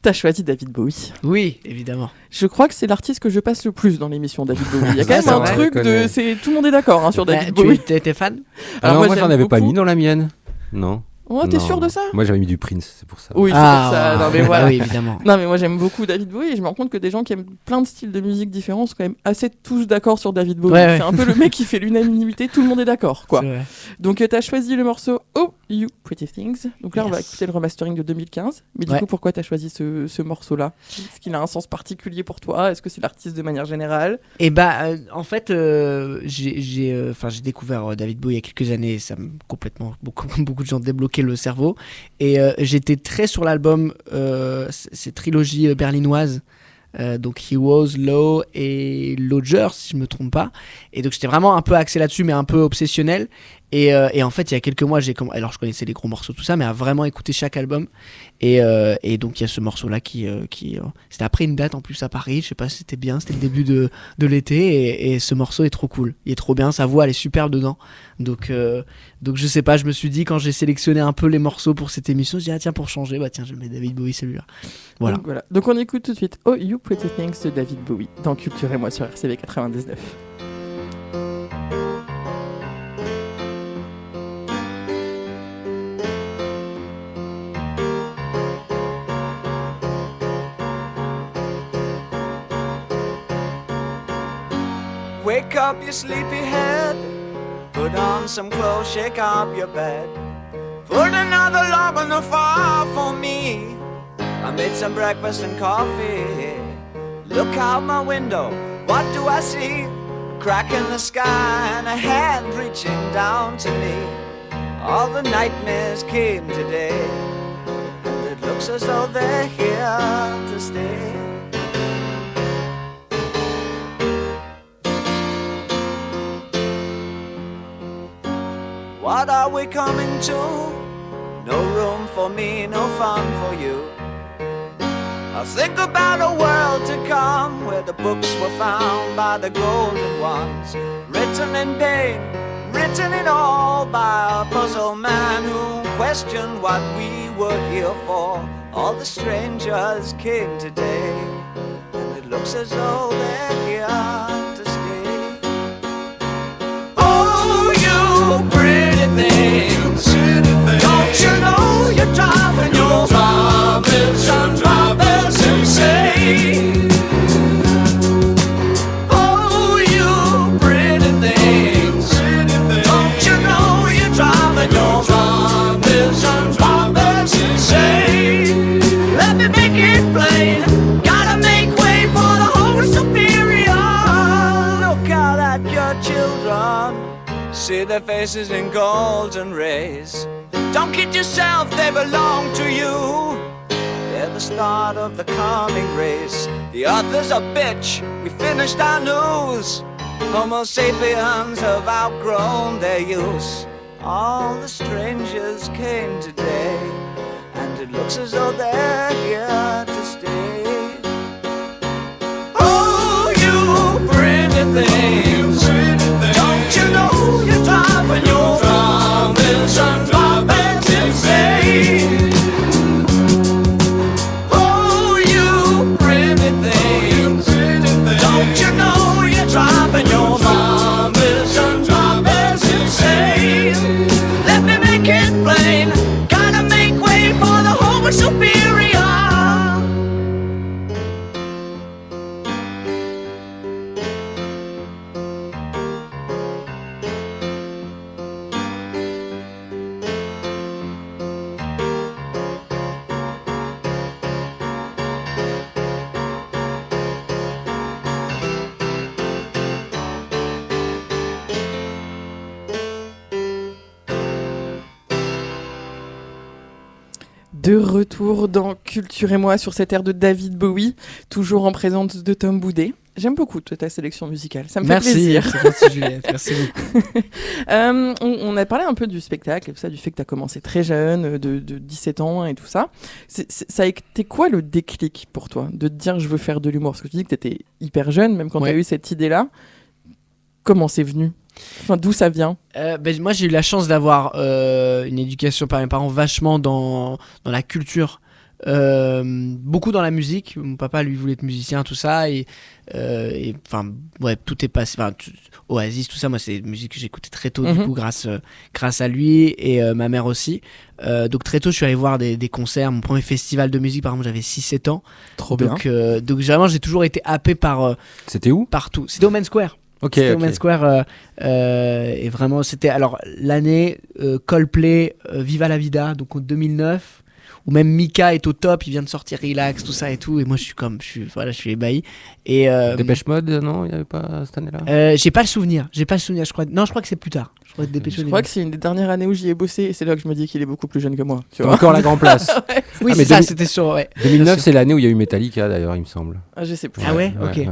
Speaker 2: T'as choisi David Bowie.
Speaker 3: Oui, évidemment.
Speaker 2: Je crois que c'est l'artiste que je passe le plus dans l'émission David Bowie. Il y a quand même
Speaker 4: c'est
Speaker 2: un
Speaker 4: vrai,
Speaker 2: truc
Speaker 4: je connais.
Speaker 2: tout le monde est d'accord sur David Bowie.
Speaker 3: Tu étais fan?
Speaker 2: Alors
Speaker 4: moi j'en
Speaker 2: j'aime
Speaker 4: avais pas
Speaker 2: beaucoup.
Speaker 4: mis dans la mienne. Non.
Speaker 2: Oh, t'es
Speaker 4: Non.
Speaker 2: sûr de ça?
Speaker 4: Moi j'avais mis du Prince, c'est pour ça.
Speaker 2: Oui, c'est pour ça. Non mais voilà.
Speaker 3: Oui, évidemment.
Speaker 2: Non mais moi j'aime beaucoup David Bowie et je me rends compte que des gens qui aiment plein de styles de musique différents sont quand même assez tous d'accord sur David Bowie.
Speaker 3: Ouais.
Speaker 2: C'est un peu le mec qui fait l'unanimité, tout le monde est d'accord quoi.
Speaker 3: C'est vrai.
Speaker 2: Donc t'as choisi le morceau Oh You Pretty Things. Donc là on va
Speaker 3: Yes.
Speaker 2: écouter le remastering de 2015. Mais du
Speaker 3: Ouais.
Speaker 2: coup pourquoi t'as choisi ce morceau-là? Est-ce qu'il a un sens particulier pour toi? Est-ce que c'est l'artiste de manière générale?
Speaker 3: Et en fait, j'ai découvert David Bowie il y a quelques années. Ça m'a complètement, beaucoup de gens débloqué le cerveau. Et j'étais très sur l'album, ces trilogies berlinoises. Donc Heroes, Low et Lodger, si je me trompe pas. Et donc j'étais vraiment un peu axé là-dessus, mais un peu obsessionnel. Et en fait, il y a quelques mois, alors je connaissais les gros morceaux, tout ça, mais à vraiment écouter chaque album. Et donc il y a ce morceau-là qui c'était après une date en plus à Paris. Je sais pas si c'était bien, c'était le début de l'été. Et ce morceau est trop cool. Il est trop bien, sa voix elle est superbe dedans. Donc je sais pas, je me suis dit quand j'ai sélectionné un peu les morceaux pour cette émission, je dis tiens, pour changer, je mets David Bowie celui-là. Voilà.
Speaker 2: Donc on écoute tout de suite Oh You Pretty Things de David Bowie dans Culture et moi sur RCV 99.
Speaker 6: up your sleepy head. Put on some clothes, shake up your bed. Put another log on the fire for me. I made some breakfast and coffee. Look out my window, what do I see? A crack in the sky and a hand reaching down to me. All the nightmares came today, and it looks as though they're here to stay. What are we coming to? No room for me, no fun for you. I think about a world to come, where the books were found by the golden ones, written in pain, written in all by a puzzle man who questioned what we were here for. All the strangers came today, and it looks as though they're here to stay. Oh, you pretty things, don't you know you're driving your drivers and drivers insane? Oh, you pretty things, don't you know you're driving your drivers and drivers insane? Let me make it plain, gotta make way for the Holy Superior. Look out at your children, see their faces in golden rays. Don't kid yourself, they belong to you. They're the start of the coming race. The author's a bitch, we finished our news. Homo sapiens have outgrown their use. All the strangers came today, and it looks as though they're here to stay. Oh, you pretty things, don't you know you're driving your drivers and drivers insane? Oh, you pretty things, don't you know you're driving your drivers and drivers insane? Let me make it plain, gotta make way for the Homo Superior.
Speaker 2: De retour dans Culture et moi sur cette air de David Bowie, toujours en présence de Tom Boudet. J'aime beaucoup ta sélection musicale, ça me fait plaisir.
Speaker 3: Merci, c'est gentil, Juliette, merci beaucoup.
Speaker 2: On a parlé un peu du spectacle et tout ça, du fait que tu as commencé très jeune, de 17 ans et tout ça. Ça a été quoi le déclic pour toi de te dire je veux faire de l'humour? Parce que tu dis que tu étais hyper jeune, même quand tu as eu cette idée-là. Comment c'est venu? Enfin, d'où ça vient?
Speaker 3: Moi, j'ai eu la chance d'avoir une éducation par mes parents vachement dans la culture. Beaucoup dans la musique. Mon papa, lui, voulait être musicien, tout ça. Et enfin, ouais, tout est passé. Oasis, tout ça, moi, c'est une musique que j'écoutais très tôt, du coup, grâce à lui et ma mère aussi. Donc, très tôt, je suis allé voir des concerts. Mon premier festival de musique, par exemple, j'avais 6-7 ans.
Speaker 2: Trop bien.
Speaker 3: Donc, vraiment, j'ai toujours été happé par.
Speaker 4: C'était où?
Speaker 3: Partout. C'était au Main Square. C'était au Main Square et vraiment c'était alors l'année Coldplay Viva la Vida, donc en 2009, où même Mika est au top, il vient de sortir Relax, tout ça et tout, et moi je suis ébahi. Et
Speaker 4: Dépêche Mode, non, il n'y avait pas cette année-là?
Speaker 3: j'ai pas le souvenir, je crois que c'est plus tard. Je
Speaker 2: crois que c'est une des dernières années où j'y ai bossé et c'est là que je me dis qu'il est beaucoup plus jeune que moi. Tu vois.
Speaker 4: Encore la Grand Place.
Speaker 3: Oui,
Speaker 4: Ah,
Speaker 3: c'est
Speaker 4: mais
Speaker 3: ça, c'était sur
Speaker 4: 2009, c'est l'année où il y a eu Metallica d'ailleurs, il me semble.
Speaker 2: Ah, je sais plus.
Speaker 3: Ah ouais, ok.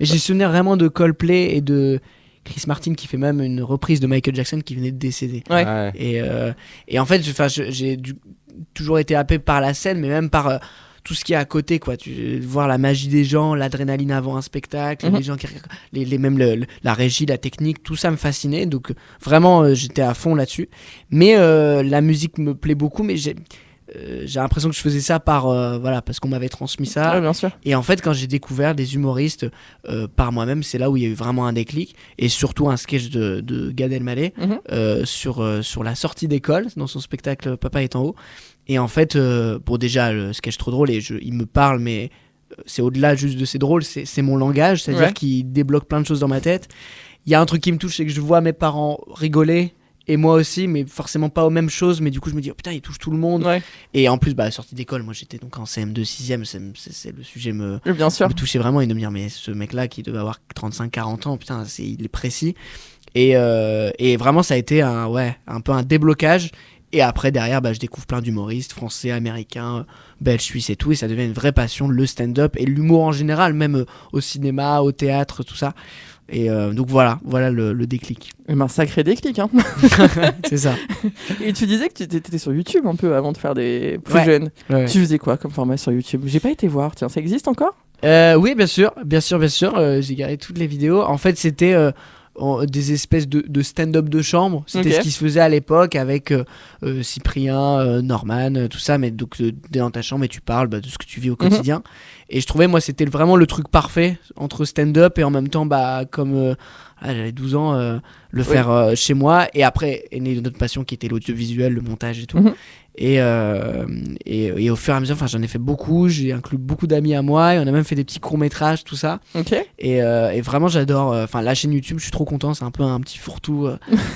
Speaker 3: Et j'ai le souvenir vraiment de Coldplay et de Chris Martin qui fait même une reprise de Michael Jackson qui venait de décéder.
Speaker 2: Ouais.
Speaker 3: Et en fait, j'ai toujours été happé par la scène, mais même par tout ce qui est à côté, quoi. Voir la magie des gens, l'adrénaline avant un spectacle, les gens même la régie, la technique, tout ça me fascinait. Donc vraiment, j'étais à fond là-dessus. Mais la musique me plaît beaucoup, mais j'ai l'impression que je faisais ça parce qu'on m'avait transmis ça.
Speaker 2: Ouais, bien sûr.
Speaker 3: Et en fait, quand j'ai découvert des humoristes par moi-même, c'est là où il y a eu vraiment un déclic. Et surtout un sketch de Gad Elmaleh sur la sortie d'école, dans son spectacle Papa est en haut. Et en fait, déjà, le sketch trop drôle, et il me parle, mais c'est au-delà juste de c'est drôle, c'est mon langage, c'est-à-dire qu'il débloque plein de choses dans ma tête. y a un truc qui me touche, c'est que je vois mes parents rigoler. Et moi aussi, mais forcément pas aux mêmes choses. Mais du coup, je me dis, oh putain, il touche tout le monde.
Speaker 2: Ouais,
Speaker 3: Et en plus, sortie d'école, moi j'étais donc en CM2, 6ème. C'est le sujet me
Speaker 2: bien sûr.
Speaker 3: touchait vraiment. Et de me dire, mais ce mec-là qui devait avoir 35-40 ans, putain, il est précis. Et vraiment, ça a été un peu un déblocage. Et après, derrière, je découvre plein d'humoristes français, américains, belges, suisses et tout. Et ça devient une vraie passion, le stand-up et l'humour en général, même au cinéma, au théâtre, tout ça. Et donc voilà le déclic.
Speaker 2: Eh ben, sacré déclic, hein.
Speaker 3: C'est ça.
Speaker 2: Et tu disais que tu étais sur YouTube un peu avant de faire des plus
Speaker 3: Ouais.
Speaker 2: jeunes.
Speaker 3: Ouais.
Speaker 2: Tu faisais quoi comme format sur YouTube? J'ai pas été voir, tiens, ça existe encore?
Speaker 3: Oui, bien sûr. J'ai gardé toutes les vidéos. En fait, c'était des espèces de stand-up de chambre. C'était
Speaker 2: Ok.
Speaker 3: ce qui se faisait à l'époque avec Cyprien, Norman, tout ça. Mais donc, t'es dans ta chambre et tu parles de ce que tu vis au quotidien. Et je trouvais, moi, c'était vraiment le truc parfait entre stand-up et en même temps, comme j'avais 12 ans, le faire chez moi. Et après, est née une autre passion qui était l'audiovisuel, le montage et tout.
Speaker 2: Mhm.
Speaker 3: Et au fur et à mesure, j'en ai fait beaucoup. J'ai inclus beaucoup d'amis à moi et on a même fait des petits courts-métrages, tout ça.
Speaker 2: Ok.
Speaker 3: Et vraiment, j'adore. La chaîne YouTube, je suis trop content. C'est un peu un petit fourre-tout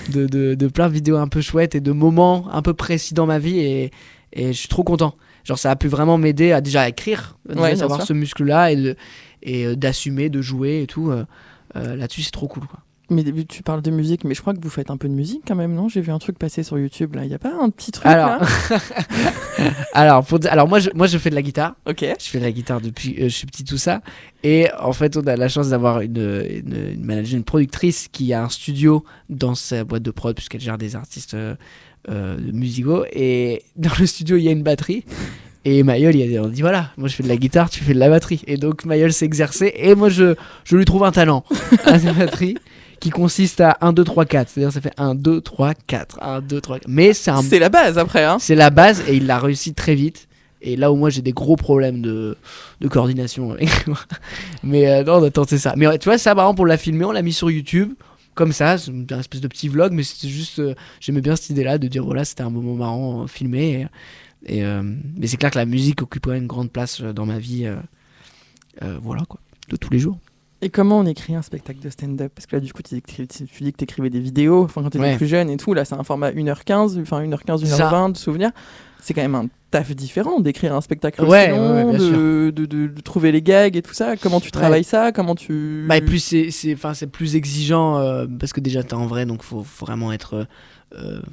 Speaker 3: de plein de vidéos un peu chouettes et de moments un peu précis dans ma vie. Et je suis trop content. Genre, ça a pu vraiment m'aider à déjà écrire,
Speaker 2: Ouais, bien
Speaker 3: avoir
Speaker 2: sûr.
Speaker 3: ce muscle-là et d'assumer, de jouer et tout. Là-dessus, c'est trop cool, quoi.
Speaker 2: Mais tu parles de musique, mais je crois que vous faites un peu de musique quand même, non? J'ai vu un truc passer sur YouTube là. Y a pas un petit truc
Speaker 3: Alors,
Speaker 2: là?
Speaker 3: alors moi, je fais de la guitare.
Speaker 2: Ok.
Speaker 3: Je fais de la guitare depuis je suis petit, tout ça. Et en fait, on a la chance d'avoir une manager, une productrice qui a un studio dans sa boîte de prod, puisqu'elle gère des artistes musicaux. Et dans le studio, il y a une batterie. Et Mayol, on dit voilà, moi je fais de la guitare, tu fais de la batterie. Et donc Mayol s'est exercé. Et moi, je lui trouve un talent à la batterie qui consiste à 1, 2, 3, 4. C'est-à-dire, ça fait 1, 2, 3, 4. 1, 2, 3, 4. Mais
Speaker 2: C'est la base après, hein.
Speaker 3: c'est la base et il l'a réussi très vite. Et là où moi j'ai des gros problèmes de coordination avec moi. Mais non, on a tenté ça. Mais tu vois, ça, par exemple, on l'a filmé, on l'a mis sur YouTube. Comme ça, c'est une espèce de petit vlog. Mais c'était juste. J'aimais bien cette idée-là de dire voilà, c'était un moment marrant filmé. Mais c'est clair que la musique occuperait une grande place dans ma vie. Voilà, quoi. De tous les jours.
Speaker 2: Et comment on écrit un spectacle de stand-up? Parce que là, du coup, tu dis que t'écrivais des vidéos, enfin, quand t'étais
Speaker 3: Ouais.
Speaker 2: plus jeune et tout. Là, c'est un format 1h15, enfin 1h15, 1h20 de souvenirs. C'est quand même un taf différent d'écrire un spectacle aussi
Speaker 3: Ouais,
Speaker 2: long,
Speaker 3: bien sûr.
Speaker 2: de trouver les gags et tout ça. Comment tu travailles ça? Comment tu...
Speaker 3: Et puis c'est plus exigeant parce que déjà t'es en vrai, donc faut vraiment être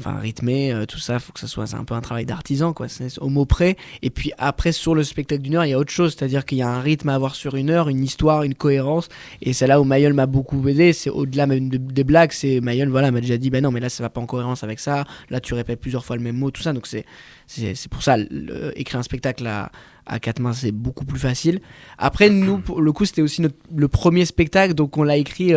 Speaker 3: rythmé, tout ça, faut que ça soit, c'est un peu un travail d'artisan, quoi, c'est au mot près. Et puis après, sur le spectacle d'une heure, il y a autre chose, c'est-à-dire qu'il y a un rythme à avoir sur une heure, une histoire, une cohérence. Et c'est là où Mayol m'a beaucoup aidé. C'est au-delà même des blagues, c'est Mayol, voilà, m'a déjà dit non, mais là ça va pas en cohérence avec ça, là tu répètes plusieurs fois le même mot, tout ça. Donc c'est pour ça, écrire un spectacle à quatre mains, c'est beaucoup plus facile. Après, nous, pour le coup, c'était aussi le premier spectacle, donc on l'a écrit.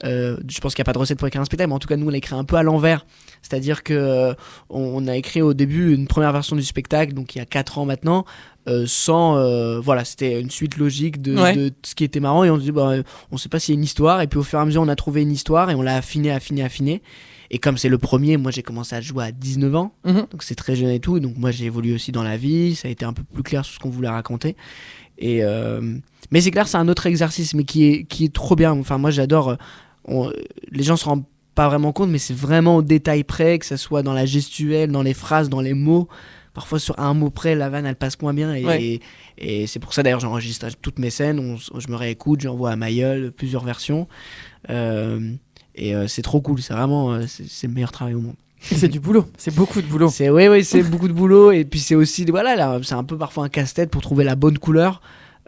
Speaker 3: Je pense qu'il n'y a pas de recette pour écrire un spectacle, mais en tout cas, nous, on l'a écrit un peu à l'envers. C'est-à-dire que on a écrit au début une première version du spectacle, donc il y a 4 ans maintenant, voilà, c'était une suite logique de ce qui était marrant, et on se dit, on sait pas s'il y a une histoire, et puis au fur et à mesure, on a trouvé une histoire, et on l'a affiné. Et comme c'est le premier, moi j'ai commencé à jouer à 19 ans, donc c'est très jeune et tout, donc moi j'ai évolué aussi dans la vie, ça a été un peu plus clair sur ce qu'on voulait raconter. Mais c'est clair, c'est un autre exercice, mais qui est trop bien. Enfin, moi j'adore. Les gens se rendent pas vraiment compte, mais c'est vraiment au détail près, que ça soit dans la gestuelle, dans les phrases, dans les mots. Parfois, sur un mot près, la vanne elle passe moins bien. Et c'est pour ça d'ailleurs, j'enregistre toutes mes scènes, je me réécoute, j'envoie à Mayol plusieurs versions. C'est trop cool, c'est vraiment c'est le meilleur travail au monde.
Speaker 2: C'est du boulot, c'est beaucoup de boulot.
Speaker 3: C'est c'est beaucoup de boulot, et puis c'est aussi voilà, là, c'est un peu parfois un casse-tête pour trouver la bonne couleur.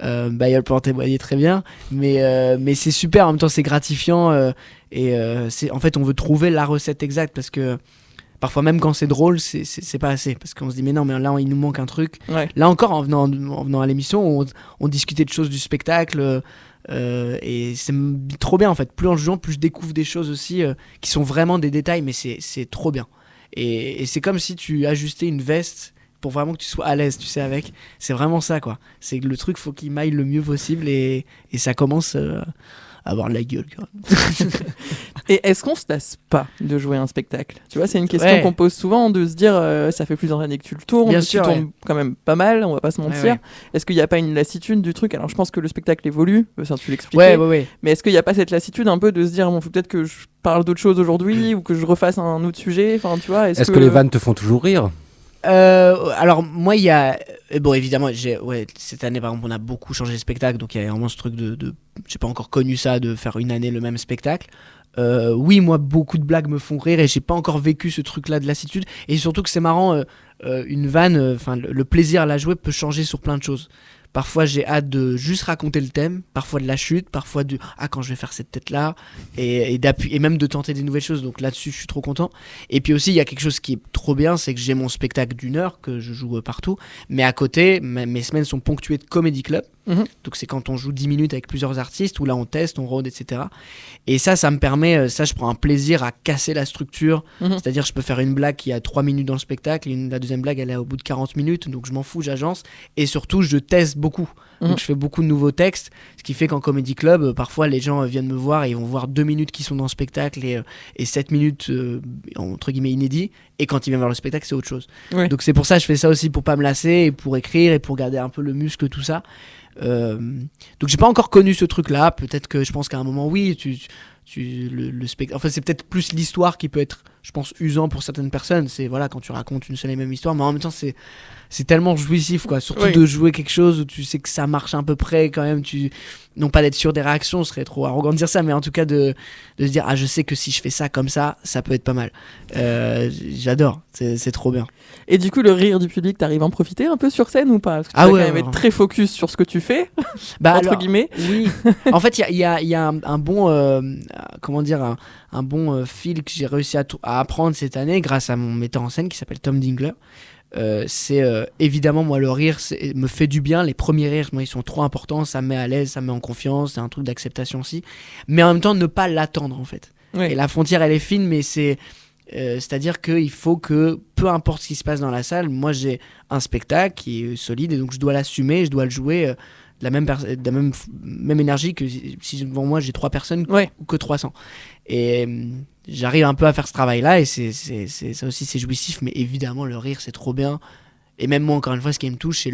Speaker 3: Mayol peut en témoigner très bien, mais c'est super, en même temps c'est gratifiant, c'est en fait on veut trouver la recette exacte, parce que parfois même quand c'est drôle, c'est pas assez, parce qu'on se dit mais non, mais là il nous manque un truc. Là encore, en venant à l'émission, on discutait de choses du spectacle. Et c'est trop bien en fait. Plus en jouant, plus je découvre des choses aussi qui sont vraiment des détails, mais c'est trop bien. Et c'est comme si tu ajustais une veste pour vraiment que tu sois à l'aise, tu sais, avec. C'est vraiment ça, quoi. C'est que le truc, faut qu'il maille le mieux possible, et ça commence avoir de la gueule. Quand même.
Speaker 2: Et est-ce qu'on se lasse pas de jouer un spectacle? Tu vois, c'est une question
Speaker 3: Ouais.
Speaker 2: qu'on pose souvent, de se dire ça fait plusieurs années que tu le tournes,
Speaker 3: Bien
Speaker 2: tu
Speaker 3: sûr,
Speaker 2: tournes quand même pas mal, on va pas se mentir.
Speaker 3: Ouais.
Speaker 2: Est-ce qu'il n'y a pas une lassitude du truc? Alors je pense que le spectacle évolue, ça tu l'expliquais.
Speaker 3: Ouais.
Speaker 2: Mais est-ce qu'il n'y a pas cette lassitude un peu de se dire bon, faut peut-être que je parle d'autre chose aujourd'hui ou que je refasse un autre sujet? Enfin, tu vois,
Speaker 4: Est-ce que les vannes te font toujours rire?
Speaker 3: Alors moi il y a bon évidemment cette année par exemple on a beaucoup changé de spectacle, donc il y a vraiment ce truc de j'ai pas encore connu ça, de faire une année le même spectacle. Oui, moi beaucoup de blagues me font rire et j'ai pas encore vécu ce truc là de lassitude, et surtout que c'est marrant, une vanne, enfin le plaisir à la jouer peut changer sur plein de choses. Parfois j'ai hâte de juste raconter le thème, parfois de la chute, parfois de quand je vais faire cette tête là, et d'appuyer, et même de tenter des nouvelles choses. Donc là-dessus je suis trop content. Et puis aussi il y a quelque chose qui est trop bien, c'est que j'ai mon spectacle d'1 heure que je joue partout, mais à côté mes semaines sont ponctuées de comedy club. Donc c'est quand on joue 10 minutes avec plusieurs artistes, où là on teste, on rôde, etc. Et ça me permet, je prends un plaisir à casser la structure. C'est-à-dire je peux faire une blague qui a 3 minutes dans le spectacle, et la deuxième blague elle est au bout de 40 minutes, donc je m'en fous, j'agence. Et surtout je teste beaucoup, donc je fais beaucoup de nouveaux textes, ce qui fait qu'en comedy club, parfois les gens viennent me voir et ils vont voir 2 minutes qui sont dans le spectacle et 7 minutes entre guillemets inédits, et quand ils viennent voir le spectacle c'est autre chose. Donc c'est pour ça que je fais ça aussi, pour pas me lasser et pour écrire et pour garder un peu le muscle, tout ça. Donc j'ai pas encore connu ce truc là, peut-être que je pense qu'à un moment oui le spectacle, enfin c'est peut-être plus l'histoire qui peut être, je pense, usant pour certaines personnes. C'est voilà, quand tu racontes une seule et même histoire, mais en même temps c'est tellement jouissif quoi, surtout de jouer quelque chose où tu sais que ça marche à peu près quand même, non pas d'être sûr des réactions, ce serait trop arrogant de dire ça, mais en tout cas de se dire je sais que si je fais ça comme ça peut être pas mal. J'adore, c'est trop bien.
Speaker 2: Et du coup, le rire du public, t'arrives à en profiter un peu sur scène ou pas? Parce que tu vas quand même être très focus sur ce que tu fais, entre guillemets.
Speaker 3: Oui. En fait, il y a un bon, un bon fil que j'ai réussi à apprendre cette année grâce à mon metteur en scène qui s'appelle Tom Dingler. C'est évidemment, moi, le rire me fait du bien. Les premiers rires, moi, ils sont trop importants. Ça me met à l'aise, ça me met en confiance. C'est un truc d'acceptation aussi. Mais en même temps, ne pas l'attendre, en fait. Et la frontière, elle est fine, mais c'est-à-dire qu'il faut que, peu importe ce qui se passe dans la salle, moi j'ai un spectacle qui est solide et donc je dois l'assumer, je dois le jouer de la même énergie que si devant moi j'ai 3 personnes ou que 300. Et j'arrive un peu à faire ce travail-là, et c'est ça aussi, c'est jouissif, mais évidemment le rire c'est trop bien. Et même moi, encore une fois, ce qui me touche, c'est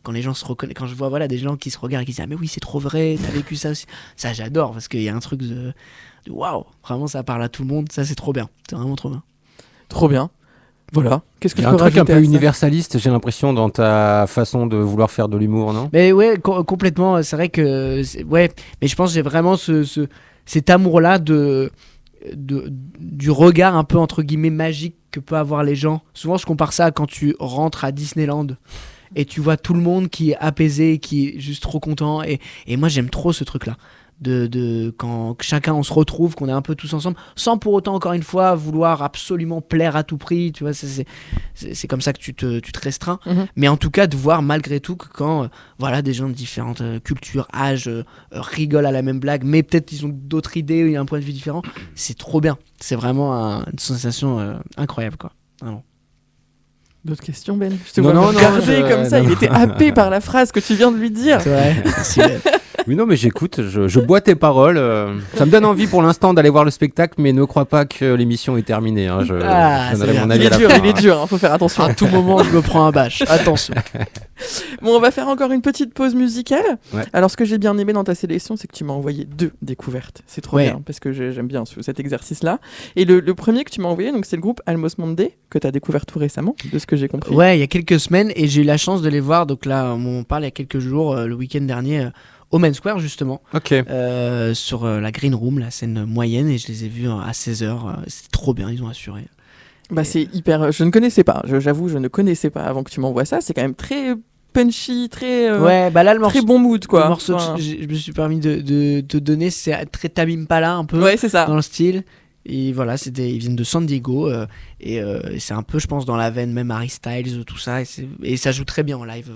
Speaker 3: quand les gens se reconnaissent, quand je vois des gens qui se regardent et qui disent mais oui, c'est trop vrai, t'as vécu ça aussi. Ça j'adore, parce qu'il y a un truc de waouh, vraiment ça parle à tout le monde, ça c'est trop bien, c'est vraiment trop bien.
Speaker 2: Trop bien. Voilà. Qu'est-ce que
Speaker 4: Il y
Speaker 2: tu
Speaker 4: a
Speaker 2: peux
Speaker 4: un truc un
Speaker 2: rajouter
Speaker 4: peu
Speaker 2: à ça?
Speaker 4: universaliste, j'ai l'impression, dans ta façon de vouloir faire de l'humour, non?
Speaker 3: Mais ouais, complètement. C'est vrai que mais je pense que j'ai vraiment cet amour-là du regard un peu entre guillemets magique que peut avoir les gens. Souvent, je compare ça à quand tu rentres à Disneyland et tu vois tout le monde qui est apaisé, qui est juste trop content. Et moi, j'aime trop ce truc-là. Quand chacun on se retrouve, qu'on est un peu tous ensemble, sans pour autant, encore une fois, vouloir absolument plaire à tout prix, tu vois, c'est comme ça que tu te restreins. Mais en tout cas, de voir malgré tout que quand des gens de différentes cultures, âges, rigolent à la même blague, mais peut-être ils ont d'autres idées, il y a un point de vue différent, c'est trop bien. C'est vraiment une sensation incroyable, quoi. Vraiment.
Speaker 2: D'autres questions, Ben? Je te
Speaker 4: Non,
Speaker 2: vois
Speaker 4: non,
Speaker 2: me regarder
Speaker 4: non,
Speaker 2: comme ça,
Speaker 4: non.
Speaker 2: il était happé par la phrase que tu viens de lui dire.
Speaker 3: C'est vrai. Merci, Ben.
Speaker 4: Oui, non, mais j'écoute, je bois tes paroles. Ça me donne envie pour l'instant d'aller voir le spectacle, mais ne crois pas que l'émission est terminée. Je donnerai
Speaker 3: c'est
Speaker 4: mon
Speaker 3: bien.
Speaker 4: avis
Speaker 2: Il
Speaker 4: à la
Speaker 2: est dur,
Speaker 4: fin.
Speaker 2: il est dur, faut faire attention.
Speaker 3: À tout moment, je me prends un bâche. Attention.
Speaker 2: Bon, on va faire encore une petite pause musicale.
Speaker 4: Ouais.
Speaker 2: Alors, ce que j'ai bien aimé dans ta sélection, c'est que tu m'as envoyé 2 découvertes. C'est trop
Speaker 3: Ouais.
Speaker 2: bien, parce que j'aime bien cet exercice-là. Et le premier que tu m'as envoyé, donc, c'est le groupe Almost Monday, que tu as découvert tout récemment, de ce que j'ai compris.
Speaker 3: Ouais, il y a quelques semaines, et j'ai eu la chance de les voir. Donc là, on parle il y a quelques jours, le week-end dernier, au Main Square, justement,
Speaker 4: Ok.
Speaker 3: sur la Green Room, la scène moyenne, et je les ai vus à 16h. C'était trop bien, ils ont assuré.
Speaker 2: Bah, c'est hyper. Je ne connaissais pas, j'avoue, je ne connaissais pas avant que tu m'envoies ça. C'est quand même très punchy, très.
Speaker 3: Ouais, bah là, le morceau.
Speaker 2: Très bon mood, quoi.
Speaker 3: Le morceau
Speaker 2: Enfin,
Speaker 3: que je me suis permis de te donner, c'est très Tame Impala, un peu,
Speaker 2: Ouais, c'est ça.
Speaker 3: dans le style. Et voilà, ils viennent de San Diego, et c'est un peu, je pense, dans la veine même Harry Styles, tout ça, et ça joue très bien en live.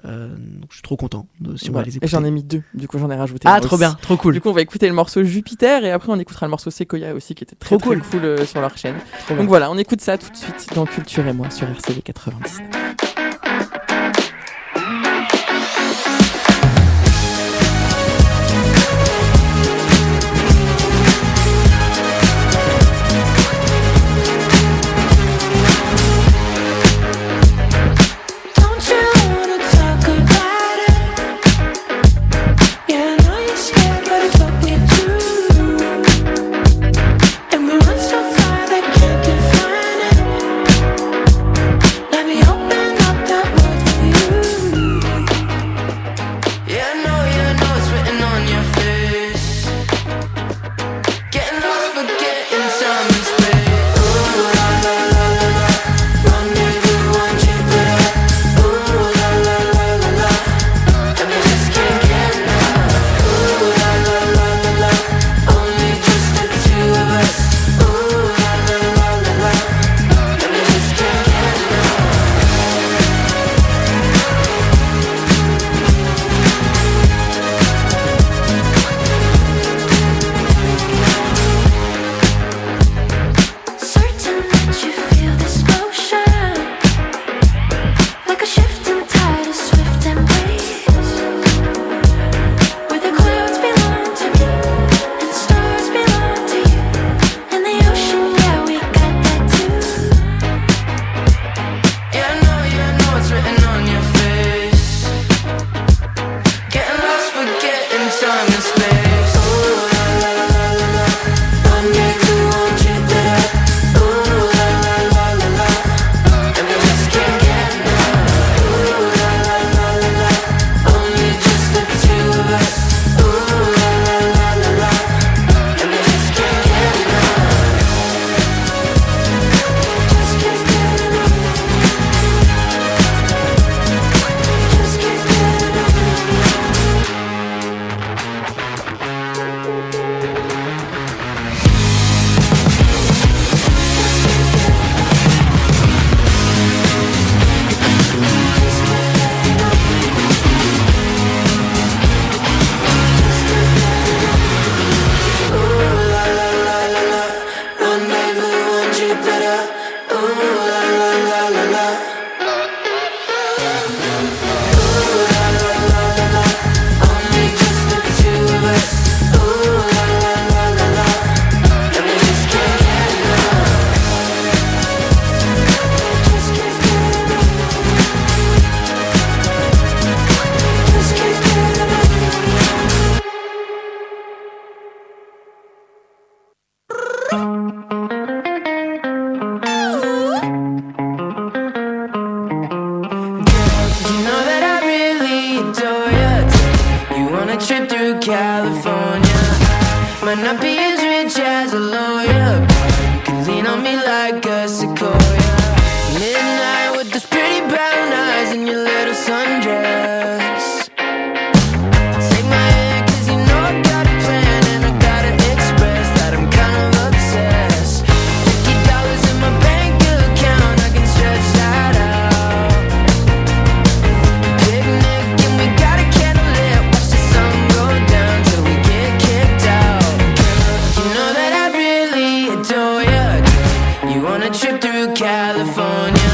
Speaker 3: Donc je suis trop content si on va
Speaker 2: Ouais.
Speaker 3: les
Speaker 2: Et
Speaker 3: écouter.
Speaker 2: j'en ai mis 2, du coup j'en ai rajouté.
Speaker 3: Ah,
Speaker 2: un
Speaker 3: trop
Speaker 2: aussi.
Speaker 3: bien, trop cool.
Speaker 2: Du coup, on va écouter le morceau Jupiter et après on écoutera le morceau Sequoia aussi qui était très
Speaker 3: Trop
Speaker 2: très cool sur leur chaîne.
Speaker 3: Trop
Speaker 2: Donc
Speaker 3: bien.
Speaker 2: voilà, on écoute ça tout de suite dans Culture et moi sur RCV 99.
Speaker 6: through California. I might not be as rich as a lawyer, but you can lean on me like a sequoia. Midnight with those pretty brown eyes and your little sundress. Take my hand 'cause you know I got a plan and I gotta express that I'm kind of obsessed. $50 in my bank account, I can stretch that out. Picnic and we got a candle lit, watch the sun go down till we get kicked out. You know that I really adore ya. You on a trip through California.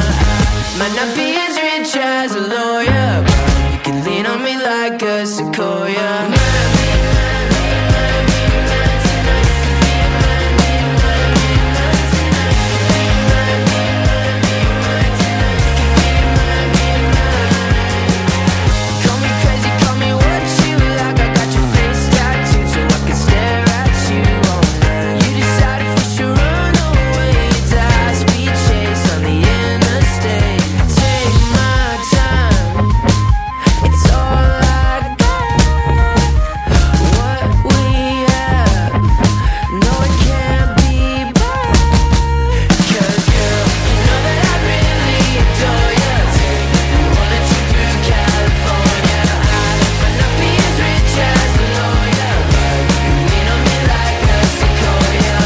Speaker 6: I might not be as rich as a lawyer, but you can lean on me like a sequoia. Call me crazy, call me what you like. I got your face tattooed so I can stare at you all night. You decided for sure run away to high speed chase on the interstate. Take my time, it's all I got. What we have, no it can't be bad. 'Cause girl, you know that I really adore you. Take you on a trip through California. I might not be as rich as a lawyer, but you can lean on me like a sequoia.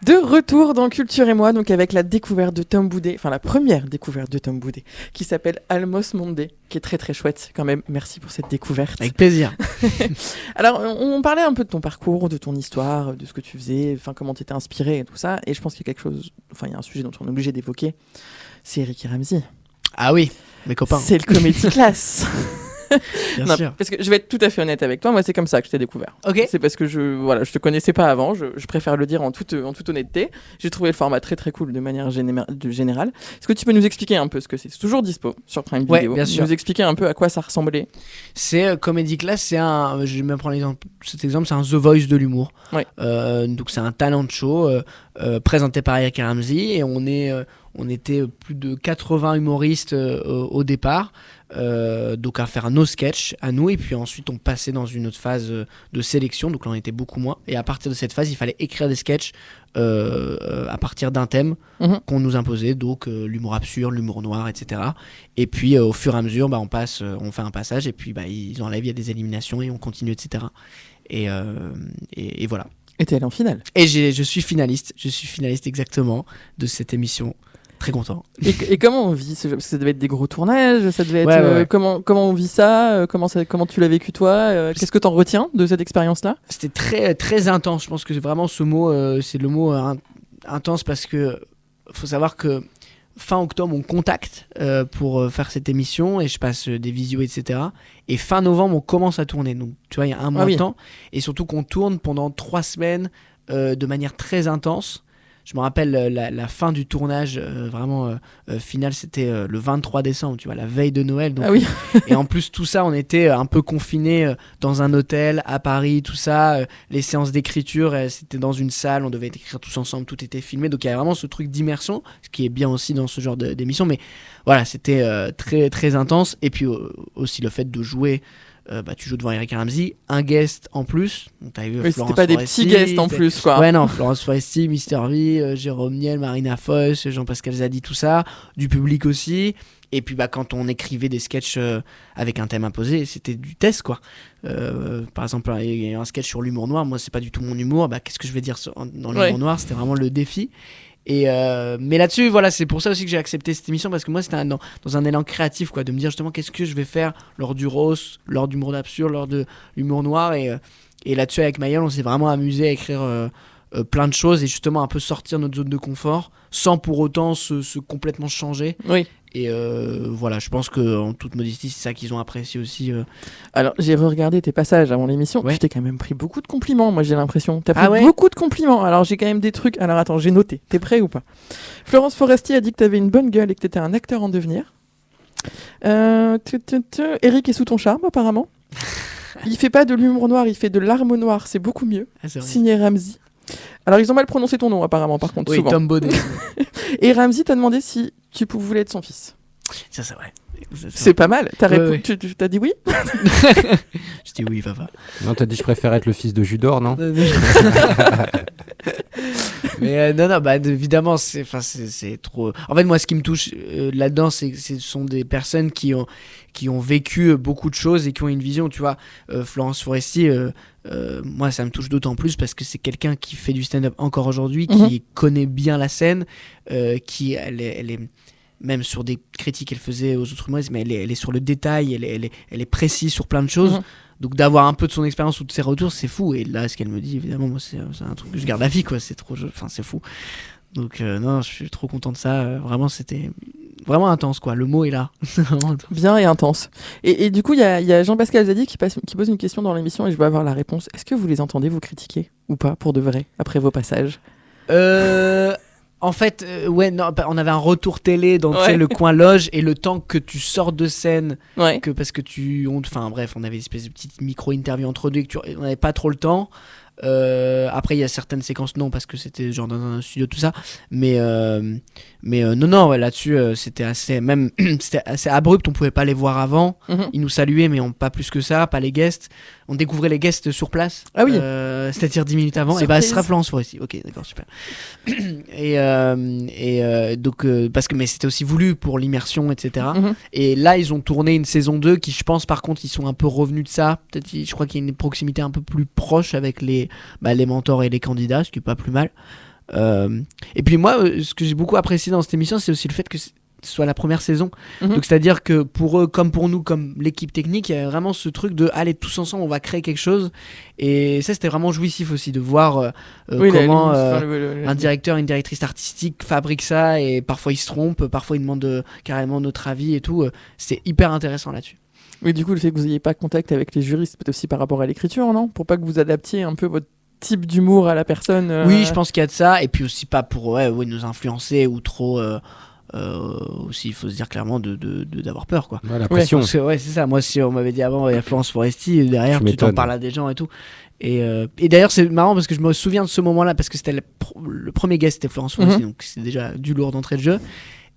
Speaker 2: De retour dans Culture et moi, donc avec la découverte de Tom Boudet, enfin la première découverte de Tom Boudet, qui s'appelle Almost Monday, qui est très très chouette quand même. Merci pour cette découverte.
Speaker 3: Avec plaisir.
Speaker 2: Alors, on parlait un peu de ton parcours, de ton histoire, de ce que tu faisais, enfin comment tu étais inspiré et tout ça. Et je pense qu'il y a quelque chose, enfin il y a un sujet dont on est obligé d'évoquer, c'est Eric et Ramsey.
Speaker 3: Ah oui, mes copains.
Speaker 2: C'est le Comedy Class.
Speaker 3: Bien
Speaker 2: Non,
Speaker 3: sûr.
Speaker 2: parce que je vais être tout à fait honnête avec toi, moi c'est comme ça que je t'ai découvert.
Speaker 3: Ok.
Speaker 2: C'est parce que je te connaissais pas avant, je préfère le dire en toute honnêteté. J'ai trouvé le format très très cool de manière générale. Est-ce que tu peux nous expliquer un peu ce que c'est ? C'est toujours dispo sur Prime
Speaker 3: Ouais,
Speaker 2: Video.
Speaker 3: bien sûr.
Speaker 2: Nous expliquer un peu à quoi ça ressemblait.
Speaker 3: C'est Comedy Class, c'est je vais même prendre cet exemple, c'est un The Voice de l'humour.
Speaker 2: Ouais.
Speaker 3: Donc c'est un talent show présenté par Eric et Ramsey et on était plus de 80 humoristes au départ. Donc à faire nos sketchs à nous et puis ensuite on passait dans une autre phase de sélection, donc là on était beaucoup moins et à partir de cette phase il fallait écrire des sketchs à partir d'un thème qu'on nous imposait, donc l'humour absurde, l'humour noir, etc. Et puis au fur et à mesure on fait un passage et puis ils enlèvent, il y a des éliminations et on continue, etc. Et voilà.
Speaker 2: Et t'es allé en finale.
Speaker 3: Et je suis finaliste exactement de cette émission. Très content.
Speaker 2: Et comment on vit parce que ça devait être des gros tournages, ça devait être
Speaker 3: Ouais.
Speaker 2: comment on vit ça, comment tu l'as vécu toi, qu'est-ce que t'en retiens de cette expérience-là ?
Speaker 3: C'était très très intense. Je pense que vraiment ce mot, c'est le mot intense parce que faut savoir que fin octobre on contacte pour faire cette émission et je passe des visios, etc. Et fin novembre on commence à tourner. Donc tu vois il y a un mois de temps et surtout qu'on tourne pendant 3 semaines de manière très intense. Je me rappelle la fin du tournage final, c'était le 23 décembre, tu vois, la veille de Noël. Donc, et en plus, tout ça, on était un peu confinés dans un hôtel à Paris, tout ça. Les séances d'écriture, c'était dans une salle, on devait écrire tous ensemble, tout était filmé. Donc il y avait vraiment ce truc d'immersion, ce qui est bien aussi dans ce genre d'émission. Mais voilà, c'était très, très intense. Et puis aussi le fait de jouer. Tu joues devant Eric et Ramsey, un guest en plus. Donc, t'as vu,
Speaker 2: c'était pas des petits guests en plus, quoi.
Speaker 3: Ouais, non, Florence Foresti, Mister V, Jérôme Niel, Marina Foïs, Jean-Pascal Zadi, tout ça, du public aussi. Et puis quand on écrivait des sketchs avec un thème imposé, c'était du test, quoi. Par exemple, il y a un sketch sur l'humour noir. Moi, c'est pas du tout mon humour. Qu'est-ce que je vais dire dans l'humour noir ? C'était vraiment le défi. Mais là-dessus, voilà, c'est pour ça aussi que j'ai accepté cette émission parce que moi, c'était dans un élan créatif, quoi, de me dire justement qu'est-ce que je vais faire lors du roast, lors du d'humour absurde, lors de l'humour noir. Et là-dessus, avec Mayol, on s'est vraiment amusé à écrire plein de choses et justement un peu sortir notre zone de confort sans pour autant se complètement changer.
Speaker 2: Oui.
Speaker 3: Et voilà, je pense que en toute modestie, c'est ça qu'ils ont apprécié aussi.
Speaker 2: Alors, j'ai regardé tes passages avant l'émission.
Speaker 3: Ouais.
Speaker 2: Tu t'es quand même pris beaucoup de compliments, moi j'ai l'impression. T'as pris
Speaker 3: Ah ouais
Speaker 2: beaucoup de compliments. Alors, j'ai quand même des trucs. Alors, attends, j'ai noté. T'es prêt ou pas? Florence Foresti a dit que t'avais une bonne gueule et que t'étais un acteur en devenir. Eric est sous ton charme, apparemment. Il fait pas de l'humour noir, il fait de l'arme noire. C'est beaucoup mieux.
Speaker 3: Ah, c'est vrai.
Speaker 2: Signé Ramsey. Alors, ils ont mal prononcé ton nom, apparemment, par contre,
Speaker 3: Oui,
Speaker 2: souvent.
Speaker 3: Tom Baudet.
Speaker 2: Et Ramsey t'a demandé si tu voulais être son fils.
Speaker 3: Ça, c'est vrai.
Speaker 2: C'est pas mal. T'as
Speaker 3: Ouais,
Speaker 2: répondu,
Speaker 3: ouais.
Speaker 2: tu t'as dit oui?
Speaker 3: Je dis oui, papa.
Speaker 4: Non, t'as dit je préfère être le fils de Judor, non?
Speaker 3: Mais non, bah évidemment, c'est trop. En fait, moi, ce qui me touche là-dedans, ce sont des personnes qui ont vécu beaucoup de choses et qui ont une vision. Tu vois, Florence Foresti, moi, ça me touche d'autant plus parce que c'est quelqu'un qui fait du stand-up encore aujourd'hui, qui connaît bien la scène, elle est même sur des critiques qu'elle faisait aux autres humoristes, mais elle est sur le détail, elle est précise sur plein de choses. Donc d'avoir un peu de son expérience ou de ses retours, c'est fou. Et là, ce qu'elle me dit, évidemment, moi, c'est un truc que je garde à vie, quoi. C'est trop, c'est fou. Donc non, je suis trop content de ça. Vraiment, c'était vraiment intense, quoi. Le mot est là. Vraiment intense.
Speaker 2: Bien et intense. Et du coup, il y a Jean-Pascal Zadi qui pose une question dans l'émission et je veux avoir la réponse. Est-ce que vous les entendez vous critiquer ou pas, pour de vrai, après vos passages?
Speaker 3: En fait, ouais, non, on avait un retour télé dans tu sais, le coin loge et le temps que tu sors de scène,
Speaker 2: Ouais.
Speaker 3: parce que enfin bref, on avait une espèce de petite micro-interview entre deux, on n'avait pas trop le temps. Après, il y a certaines séquences non, parce que c'était genre dans un studio, tout ça. Mais non, ouais, là-dessus, c'était assez abrupt. On pouvait pas les voir avant. Ils nous saluaient, mais pas plus que ça, pas les guests. On découvrait les guests sur place.
Speaker 2: Ah oui.
Speaker 3: C'est-à-dire 10 minutes avant. Et bah, ce sera Florence Foresti. Ok, d'accord, super. Donc, parce que mais c'était aussi voulu pour l'immersion, etc. Et là, ils ont tourné une saison 2 qui, je pense, par contre, ils sont un peu revenus de ça. Peut-être, je crois qu'il y a une proximité un peu plus proche avec les mentors et les candidats, ce qui est pas plus mal. Et puis moi, ce que j'ai beaucoup apprécié dans cette émission, c'est aussi le fait que ce soit la première saison. Donc c'est-à-dire que pour eux, comme pour nous, comme l'équipe technique, il y a vraiment ce truc de aller tous ensemble, on va créer quelque chose. Et ça, c'était vraiment jouissif aussi de voir comment un directeur, une directrice artistique fabrique ça, et parfois ils se trompent, parfois ils demandent carrément notre avis et tout. C'est hyper intéressant là-dessus.
Speaker 2: Oui, du coup, le fait que vous n'ayez pas contact avec les juristes, peut-être aussi par rapport à l'écriture, non? Pour pas que vous adaptiez un peu votre type d'humour à la personne.
Speaker 3: Oui, je pense qu'il y a de ça, et puis aussi pas pour nous influencer ou trop. Aussi, il faut se dire clairement d'avoir peur, quoi.
Speaker 4: Ouais, la pression.
Speaker 3: Parce que, ouais, c'est ça. Moi, si on m'avait dit avant, il y a Florence Foresti, derrière, tu t'en parles à des gens et tout. Et d'ailleurs, c'est marrant parce que je me souviens de ce moment-là, parce que c'était le premier guest, c'était Florence Foresti, donc c'est déjà du lourd d'entrée de jeu.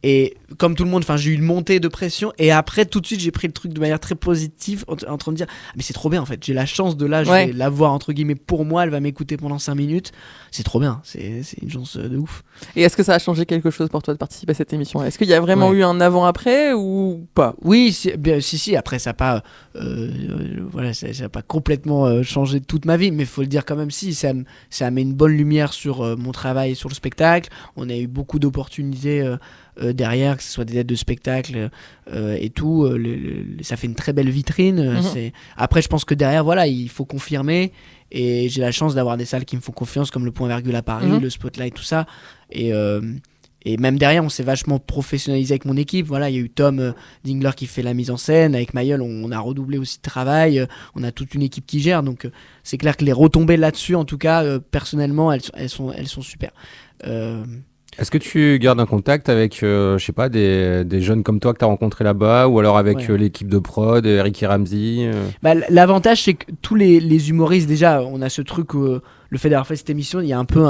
Speaker 3: Et comme tout le monde, j'ai eu une montée de pression, et après tout de suite j'ai pris le truc de manière très positive, en train de dire mais c'est trop bien, en fait, j'ai la chance de là, je vais la voir entre guillemets pour moi, elle va m'écouter pendant 5 minutes, c'est trop bien, c'est une chance de ouf.
Speaker 2: Et est-ce que ça a changé quelque chose pour toi de participer à cette émission? Est-ce qu'il y a vraiment eu un avant-après ou pas?
Speaker 3: Oui, si, après ça n'a pas voilà, ça a pas complètement changé toute ma vie, mais faut le dire quand même, si ça met une bonne lumière sur mon travail et sur le spectacle. On a eu beaucoup d'opportunités derrière, que ce soit des dates de spectacle et tout, ça fait une très belle vitrine. Après, je pense que derrière, voilà, il faut confirmer, et j'ai la chance d'avoir des salles qui me font confiance, comme le Point Virgule à Paris, le Spotlight, tout ça, et même derrière, on s'est vachement professionnalisé avec mon équipe. Voilà, il y a eu Tom Dingler qui fait la mise en scène. Avec Mayol, on a redoublé aussi de travail. On a toute une équipe qui gère. Donc, c'est clair que les retombées là-dessus, en tout cas, personnellement, elles sont super.
Speaker 4: Est-ce que tu gardes un contact avec, je sais pas, des jeunes comme toi que tu as rencontrés là-bas, ou alors avec l'équipe de prod, Eric et Ramsey
Speaker 3: L'avantage, c'est que tous les humoristes, déjà, on a ce truc, le fait d'avoir fait cette émission, il y a un peu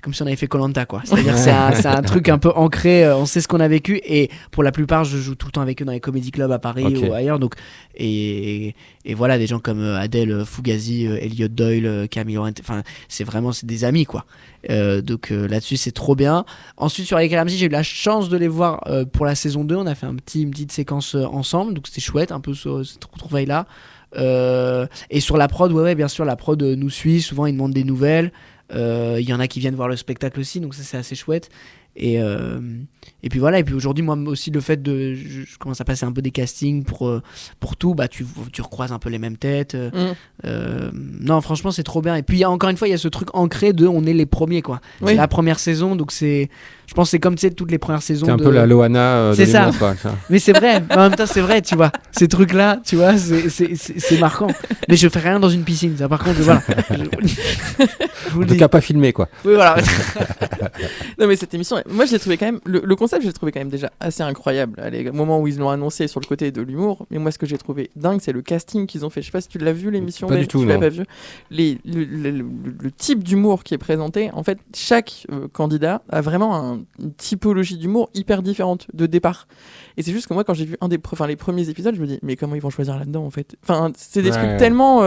Speaker 3: comme si on avait fait Koh-Lanta, quoi. C'est-à-dire que c'est un truc un peu ancré, on sait ce qu'on a vécu, et pour la plupart, je joue tout le temps avec eux dans les comedy clubs à Paris ou ailleurs. Donc, et voilà, des gens comme Adèle Fugazi, Elliot Doyle, Camille Laurent, enfin, c'est des amis, quoi. Donc là-dessus, c'est trop bien. Ensuite, sur Eric et Ramsey, j'ai eu la chance de les voir pour la saison 2. On a fait une petite séquence ensemble, donc c'était chouette, un peu cette retrouvaille-là. Et sur la prod, ouais, bien sûr, la prod nous suit. Souvent, ils demandent des nouvelles. Il y en a qui viennent voir le spectacle aussi, donc ça, c'est assez chouette. Et puis voilà, et puis aujourd'hui, moi aussi, le fait de. Je commence à passer un peu des castings pour tout, bah tu recroises un peu les mêmes têtes. Non, franchement, c'est trop bien. Et puis, encore une fois, il y a ce truc ancré de on est les premiers, quoi.
Speaker 2: Oui.
Speaker 3: C'est la première saison, donc c'est. Je pense que c'est comme tu sais, toutes les premières saisons.
Speaker 4: C'est un peu la Loana de
Speaker 3: C'est ça.
Speaker 4: l'humour, quoi, ça.
Speaker 3: Mais c'est vrai, en même temps, c'est vrai, tu vois. Ces trucs-là, tu vois, c'est marquant. Mais je fais rien dans une piscine, ça, par contre, voilà. Je vous
Speaker 4: En
Speaker 3: le
Speaker 4: tout
Speaker 3: dis.
Speaker 4: cas, pas filmé, quoi.
Speaker 3: Oui, voilà.
Speaker 2: Non mais cette émission, moi je l'ai trouvé quand même, le concept je l'ai trouvé quand même déjà assez incroyable. Allez, au moment où ils l'ont annoncé sur le côté de l'humour, mais moi ce que j'ai trouvé dingue c'est le casting qu'ils ont fait. Je sais pas si tu l'as vu l'émission,
Speaker 4: Pas
Speaker 2: Ben,
Speaker 4: du tout,
Speaker 2: tu l'as
Speaker 4: non.
Speaker 2: pas vu. Le type d'humour qui est présenté, en fait chaque candidat a vraiment une typologie d'humour hyper différente de départ. Et c'est juste que moi quand j'ai vu les premiers épisodes, je me dis mais comment ils vont choisir là-dedans en fait. Enfin c'est des
Speaker 4: Ouais.
Speaker 2: trucs tellement.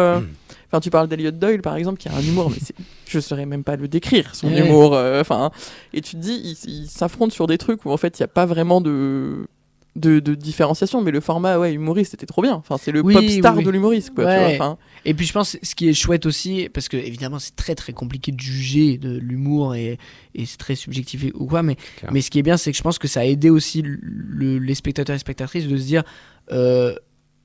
Speaker 2: Enfin, tu parles d'Elliot Doyle, par exemple, qui a un humour, mais je saurais même pas le décrire, son
Speaker 3: Ouais.
Speaker 2: humour. Et tu te dis, ils s'affrontent sur des trucs où en fait, il n'y a pas vraiment de différenciation, mais le format humoriste, c'était trop bien. Enfin, c'est le
Speaker 3: Oui,
Speaker 2: pop star
Speaker 3: oui.
Speaker 2: de l'humoriste, quoi.
Speaker 3: Ouais.
Speaker 2: Tu vois, enfin,
Speaker 3: Et puis je pense ce qui est chouette aussi, parce que évidemment c'est très très compliqué de juger de l'humour et c'est très subjectif ou quoi, mais ce qui est bien c'est que je pense que ça a aidé aussi les spectateurs et spectatrices de se dire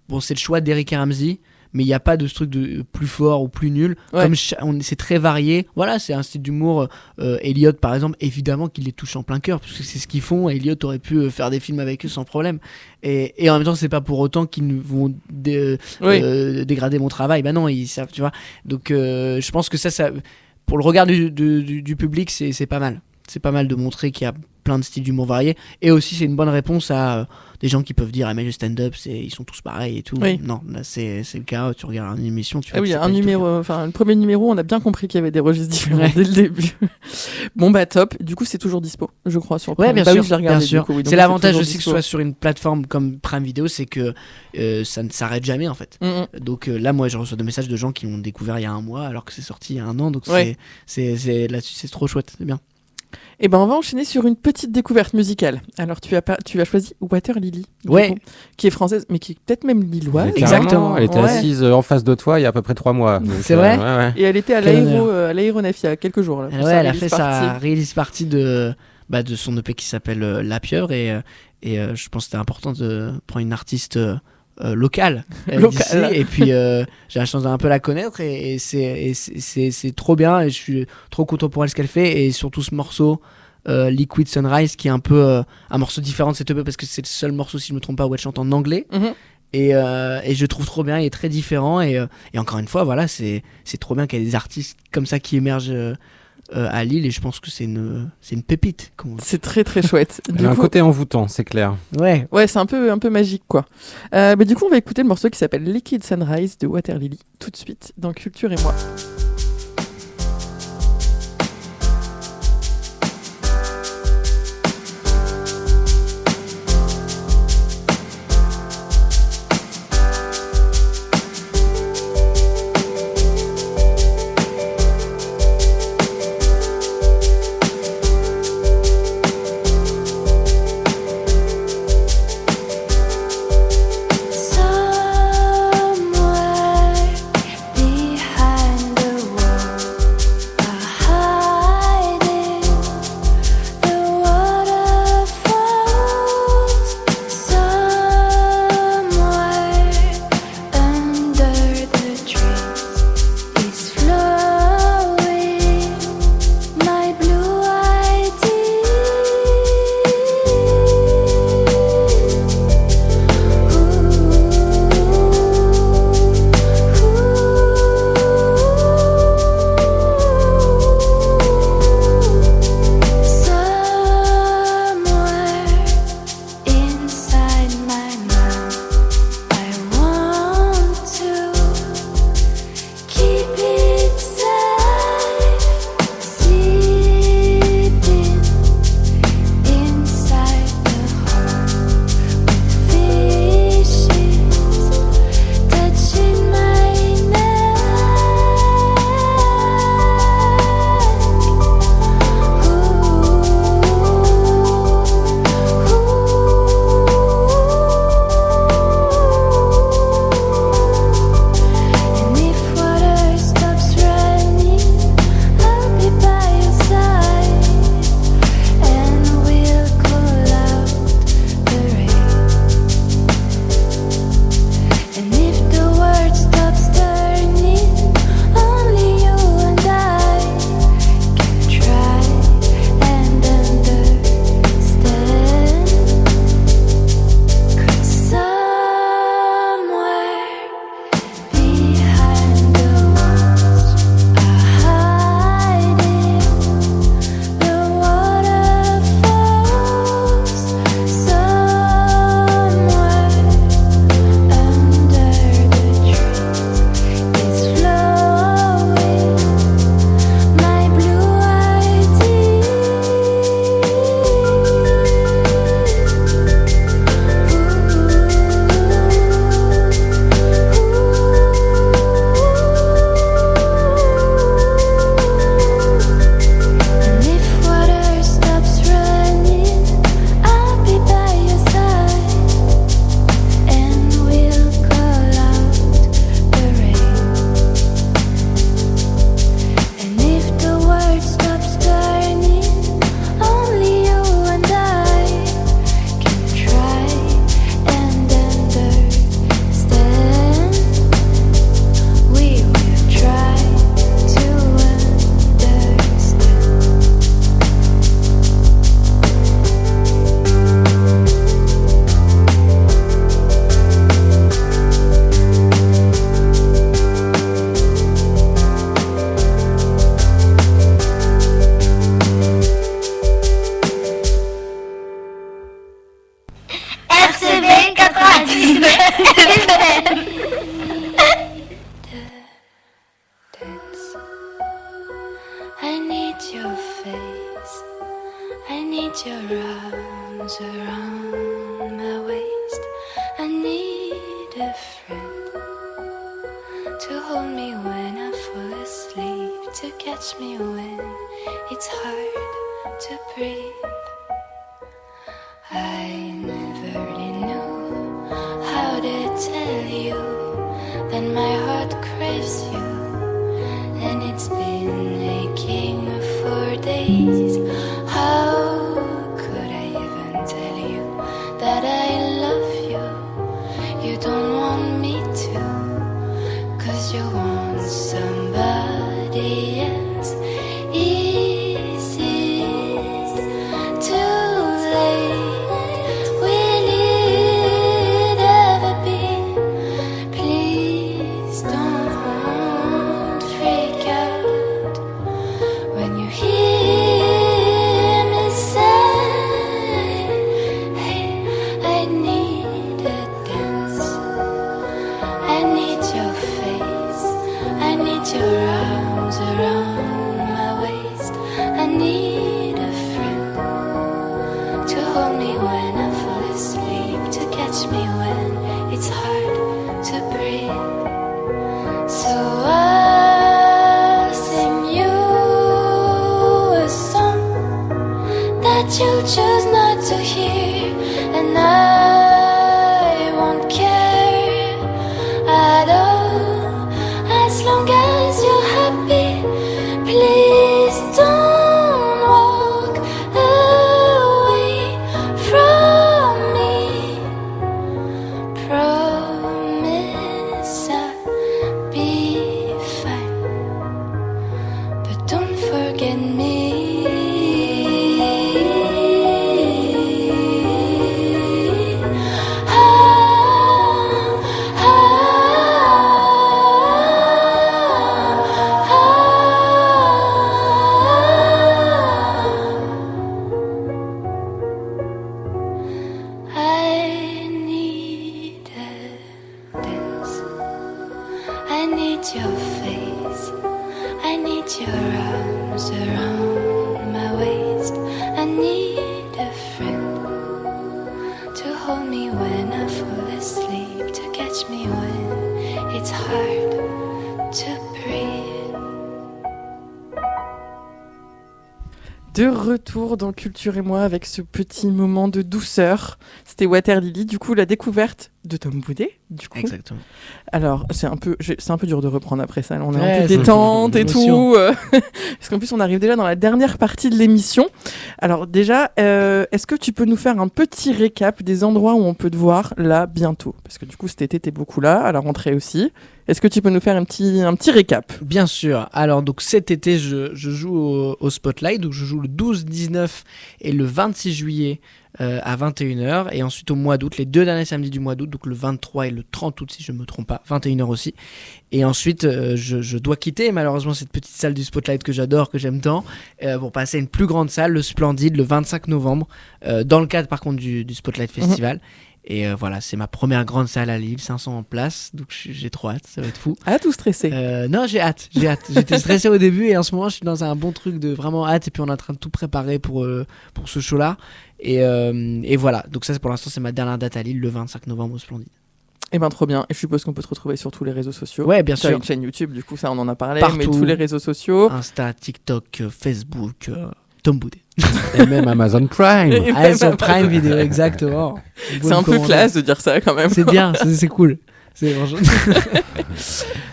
Speaker 3: bon c'est le choix d'Eric et Ramsey, mais il n'y a pas de ce truc de plus fort ou plus nul.
Speaker 2: Ouais.
Speaker 3: Comme c'est très varié. Voilà, c'est un style d'humour. Elliot, par exemple, évidemment qu'il les touche en plein cœur, parce que c'est ce qu'ils font. Elliot aurait pu faire des films avec eux sans problème. Et en même temps, c'est pas pour autant qu'ils vont dégrader mon travail. Bah non, ils savent, tu vois. Donc, je pense que ça, pour le regard du public, c'est pas mal. C'est pas mal de montrer qu'il y a plein de styles d'humour variés. Et aussi, c'est une bonne réponse à des gens qui peuvent dire, ah mais le stand-up, ils sont tous pareils et tout.
Speaker 2: Oui.
Speaker 3: Non, là, c'est le cas. Tu regardes une émission, tu vois.
Speaker 2: ah oui,
Speaker 3: que c'est pas du tout le cas.
Speaker 2: le premier numéro, on a bien compris qu'il y avait des registres différents
Speaker 3: Ouais.
Speaker 2: dès le début. Bon, bah top. Du coup, c'est toujours dispo, je crois, sur
Speaker 3: Ouais,
Speaker 2: Prime.
Speaker 3: bien
Speaker 2: Bah
Speaker 3: sûr,
Speaker 2: oui, je l'ai regardé,
Speaker 3: bien sûr.
Speaker 2: du coup, oui, donc
Speaker 3: C'est l'avantage
Speaker 2: toujours
Speaker 3: aussi que ce
Speaker 2: dispo.
Speaker 3: soit sur une plateforme comme Prime Video, c'est que ça ne s'arrête jamais en fait. Donc là, moi, je reçois des messages de gens qui l'ont découvert il y a un mois alors que c'est sorti il y a un an. Donc
Speaker 2: Ouais.
Speaker 3: c'est là-dessus, c'est trop chouette, c'est bien.
Speaker 2: Et ben on va enchaîner sur une petite découverte musicale. Alors tu as choisi Water Lily, du
Speaker 3: Ouais.
Speaker 2: coup, qui est française, mais qui est peut-être même lilloise.
Speaker 4: Mais
Speaker 3: Exactement.
Speaker 4: carrément, elle était
Speaker 2: Ouais.
Speaker 4: assise en face de toi il y a à peu près 3 mois. Donc,
Speaker 3: C'est vrai
Speaker 4: ouais, ouais.
Speaker 2: Et elle était à
Speaker 3: Quel
Speaker 2: l'aéronef il y a quelques jours. Là, pour
Speaker 3: Ouais,
Speaker 2: sa
Speaker 3: elle a
Speaker 2: release
Speaker 3: fait
Speaker 2: party.
Speaker 3: sa release party de son EP qui s'appelle La Pieuvre et je pense que c'était important de prendre une artiste locale
Speaker 2: Locale.
Speaker 3: d'ici. Et puis j'ai la chance d'un peu la connaître et c'est trop bien et je suis trop content pour elle ce qu'elle fait et surtout ce morceau Liquid Sunrise qui est un peu un morceau différent de cette EP parce que c'est le seul morceau si je me trompe pas où elle chante en anglais.
Speaker 2: Mhm.
Speaker 3: Et je le trouve trop bien, il est très différent et encore une fois voilà c'est trop bien qu'il y ait des artistes comme ça qui émergent à Lille et je pense que c'est une pépite comme on dit.
Speaker 2: C'est très très chouette.
Speaker 4: Elle
Speaker 2: Du
Speaker 4: a un
Speaker 2: coup,
Speaker 4: côté envoûtant, c'est clair.
Speaker 3: Ouais.
Speaker 2: ouais, c'est un peu magique quoi. Mais du coup, on va écouter le morceau qui s'appelle Liquid Sunrise de Water Lily tout de suite dans Culture et moi.
Speaker 7: Somewhere behind the Dance. I need your face. I need your arms around my waist. I need a friend to hold me when I fall asleep, to catch me when it's hard to breathe. I never really knew how to tell you that my heart craves you, and it's been aching for days. How could I even tell you that I love you? You don't want me to, 'cause you want somebody else. Is it too late? Will it ever be? Please don't freak out when you hear me say, hey, I need a dance. I need your face. I need your arms around my waist. I need a friend to hold me when I fall asleep, to catch me when it's hard to breathe. So I'll sing you a song that you'll choose not to hear, and I won't care at all as long as you're happy. Please don't walk away from me. Promise I'll be fine, but don't forget me. I need a dance. I need your face. I need your arms around my waist. I need a friend to hold me when I fall asleep, to catch me when it's hard to breathe.
Speaker 2: De retour dans Culture et moi avec ce petit moment de douceur. C'était Water Lily, du coup la découverte de Tom Boudet. Du coup.
Speaker 3: Exactement.
Speaker 2: Alors c'est un peu dur de reprendre après ça. Là, on est
Speaker 3: Ouais,
Speaker 2: un peu
Speaker 3: c'est
Speaker 2: détente et
Speaker 3: l'émotion.
Speaker 2: tout. Parce qu'en plus on arrive déjà dans la dernière partie de l'émission. Alors déjà, est-ce que tu peux nous faire un petit récap des endroits où on peut te voir là bientôt? Parce que du coup cet été t'es beaucoup là, à la rentrée aussi. Est-ce que tu peux nous faire un petit récap?
Speaker 3: Bien sûr. Alors, donc cet été, je joue au Spotlight. Donc, je joue le 12, 19 et le 26 juillet à 21h. Et ensuite, au mois d'août, les 2 derniers samedis du mois d'août, donc le 23 et le 30 août, si je ne me trompe pas, 21h aussi. Et ensuite, je dois quitter malheureusement cette petite salle du Spotlight que j'adore, que j'aime tant, pour passer à une plus grande salle, le Splendide, le 25 novembre, dans le cadre par contre du Spotlight Festival. Et voilà, c'est ma première grande salle à Lille, 500 places, donc j'ai trop hâte, ça va être fou.
Speaker 2: Hâte ou stressé?
Speaker 3: Non, j'ai hâte. J'étais stressé au début et en ce moment, je suis dans un bon truc de vraiment hâte. Et puis, on est en train de tout préparer pour ce show-là. Et voilà, donc ça, pour l'instant, c'est ma dernière date à Lille, le 25 novembre au Splendide.
Speaker 2: Eh ben trop bien. Et je suppose qu'on peut te retrouver sur tous les réseaux sociaux.
Speaker 3: Ouais, bien
Speaker 2: Tu as
Speaker 3: sûr.
Speaker 2: une chaîne YouTube, du coup, ça, on en a parlé.
Speaker 3: Partout.
Speaker 2: Mais tous les réseaux sociaux.
Speaker 3: Insta, TikTok, Facebook, Tom Boudet.
Speaker 4: Et même Amazon Prime.
Speaker 2: Et
Speaker 3: Ah,
Speaker 2: même
Speaker 3: sur Prime Vidéo, exactement.
Speaker 2: C'est un peu classe de dire ça quand même.
Speaker 3: C'est bien, c'est cool. C'est franchement...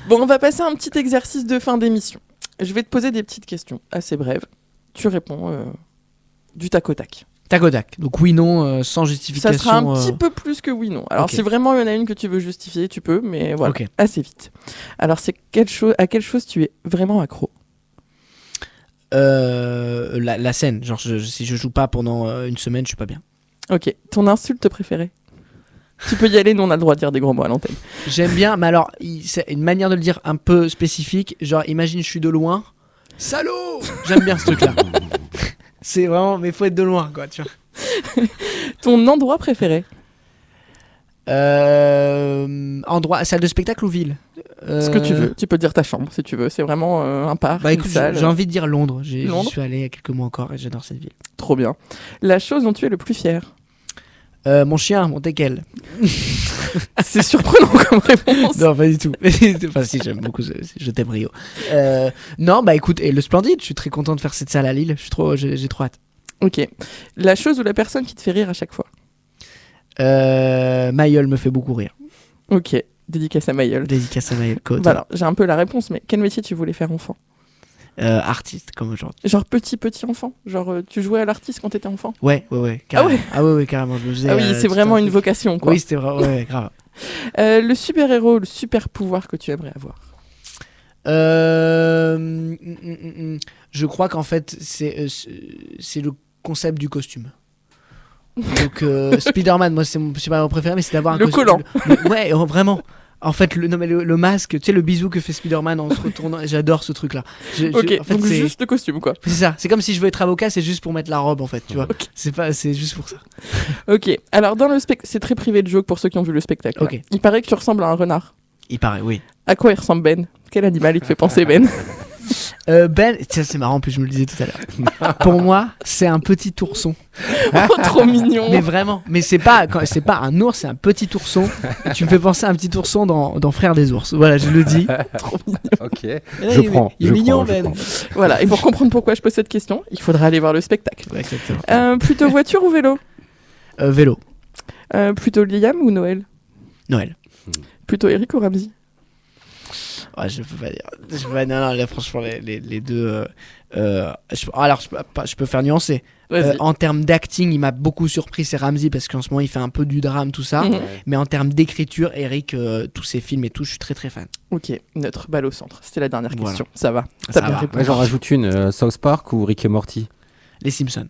Speaker 2: Bon, on va passer à un petit exercice de fin d'émission. Je vais te poser des petites questions assez brèves. Tu réponds du tac au tac.
Speaker 3: Tac au tac. Donc oui, non, sans justification.
Speaker 2: Ça sera un petit peu plus que oui, non. Alors,
Speaker 3: Ok.
Speaker 2: si vraiment il y en a une que tu veux justifier, tu peux, mais voilà,
Speaker 3: Ok.
Speaker 2: assez vite. Alors, c'est à quelle chose tu es vraiment accro?
Speaker 3: La scène. Genre, si je joue pas pendant une semaine, je suis pas bien.
Speaker 2: Ok. Ton insulte préférée? Tu peux y aller, nous on a le droit de dire des gros mots à l'antenne.
Speaker 3: J'aime bien, mais alors, c'est une manière de le dire un peu spécifique. Genre, imagine, je suis de loin. Salaud! J'aime bien ce truc-là. C'est vraiment, mais faut être de loin, quoi, tu vois.
Speaker 2: Ton endroit préféré?
Speaker 3: Endroit, salle de spectacle ou ville?
Speaker 2: Ce que tu veux. Tu peux dire ta chambre si tu veux. C'est vraiment un parc,
Speaker 3: Bah
Speaker 2: une
Speaker 3: écoute,
Speaker 2: salle.
Speaker 3: j'ai envie de dire Londres. J'y
Speaker 2: Londres
Speaker 3: suis allé il y a quelques mois encore et j'adore cette ville.
Speaker 2: Trop bien. La chose dont tu es le plus fier.
Speaker 3: Mon chien, mon teckel.
Speaker 2: C'est surprenant comme réponse.
Speaker 3: Non, pas du tout. Enfin, si, j'aime beaucoup, je t'aime Rio. Non, bah écoute, et le Splendide, je suis très content de faire cette salle à Lille. J'ai trop hâte.
Speaker 2: Ok. La chose ou la personne qui te fait rire à chaque fois.
Speaker 3: Mayol me fait beaucoup rire.
Speaker 2: Ok. Dédicace à Mayol.
Speaker 3: Dédicace à Mayol.
Speaker 2: Bah alors, j'ai un peu la réponse, mais quel métier tu voulais faire enfant?
Speaker 3: Artiste, comme aujourd'hui.
Speaker 2: Genre petit enfant. Genre tu jouais à l'artiste quand t'étais enfant.
Speaker 3: Ouais, carrément.
Speaker 2: Ah ouais.
Speaker 3: Ah ouais, carrément. Je me faisais,
Speaker 2: Ah oui, c'est
Speaker 3: tout
Speaker 2: vraiment
Speaker 3: un
Speaker 2: une
Speaker 3: truc.
Speaker 2: vocation quoi.
Speaker 3: Oui, c'était vraiment, ouais, grave.
Speaker 2: Le super-héros, le super-pouvoir que tu aimerais avoir.
Speaker 3: Je crois qu'en fait, c'est le concept du costume. Donc, Spider-Man, moi, c'est mon super-héros préféré, mais c'est d'avoir un
Speaker 2: Le
Speaker 3: costume.
Speaker 2: collant.
Speaker 3: Ouais, vraiment. En fait, le masque, tu sais, le bisou que fait Spider-Man en se retournant, j'adore ce truc-là.
Speaker 2: Ok,
Speaker 3: En fait,
Speaker 2: donc
Speaker 3: c'est
Speaker 2: juste le costume quoi.
Speaker 3: c'est ça. C'est comme si je veux être avocat, c'est juste pour mettre la robe, en fait, tu vois.
Speaker 2: Ok.
Speaker 3: C'est juste pour ça.
Speaker 2: Ok, alors dans le spectacle, c'est très privé de joke pour ceux qui ont vu le spectacle.
Speaker 3: Ok.
Speaker 2: Il paraît que tu ressembles à un renard.
Speaker 3: Il paraît, oui.
Speaker 2: À quoi il ressemble Ben? Quel animal il te fait penser Ben?
Speaker 3: Ben, tiens, c'est marrant, en plus je me le disais tout à l'heure. Pour moi, c'est un petit ourson.
Speaker 2: Oh, trop mignon.
Speaker 3: Mais vraiment, mais c'est pas un ours, c'est un petit ourson. Tu me fais penser à un petit ourson dans Frères des ours. Voilà, je le dis.
Speaker 2: Trop mignon.
Speaker 4: Ok.
Speaker 3: Et là,
Speaker 4: Je
Speaker 3: il est-
Speaker 4: prends.
Speaker 3: Il est
Speaker 4: je
Speaker 3: mignon,
Speaker 4: prends, je
Speaker 3: Ben.
Speaker 4: prends.
Speaker 2: Voilà, et pour comprendre pourquoi je pose cette question, il faudra aller voir le spectacle.
Speaker 3: Ouais, exactement.
Speaker 2: Plutôt voiture ou vélo?
Speaker 3: Vélo.
Speaker 2: Plutôt Liam ou Noël?
Speaker 3: Noël.
Speaker 2: Plutôt Eric ou Ramsey?
Speaker 3: Ouais, je peux pas dire. Non, là, franchement, les deux. Alors, je peux faire nuancer.
Speaker 2: Vas-y.
Speaker 3: En termes d'acting, il m'a beaucoup surpris, c'est Ramsey, parce qu'en ce moment, il fait un peu du drame, tout ça.
Speaker 2: Mhm.
Speaker 3: Mais en termes d'écriture, Eric, tous ses films et tout, je suis très très fan.
Speaker 2: Ok, notre balle au centre. C'était la dernière
Speaker 3: Voilà.
Speaker 2: question. Ça va.
Speaker 3: Ça
Speaker 2: T'as bien
Speaker 3: va.
Speaker 2: répondu.
Speaker 4: Ouais, j'en rajoute une. South Park ou Rick et Morty?
Speaker 3: Les Simpsons.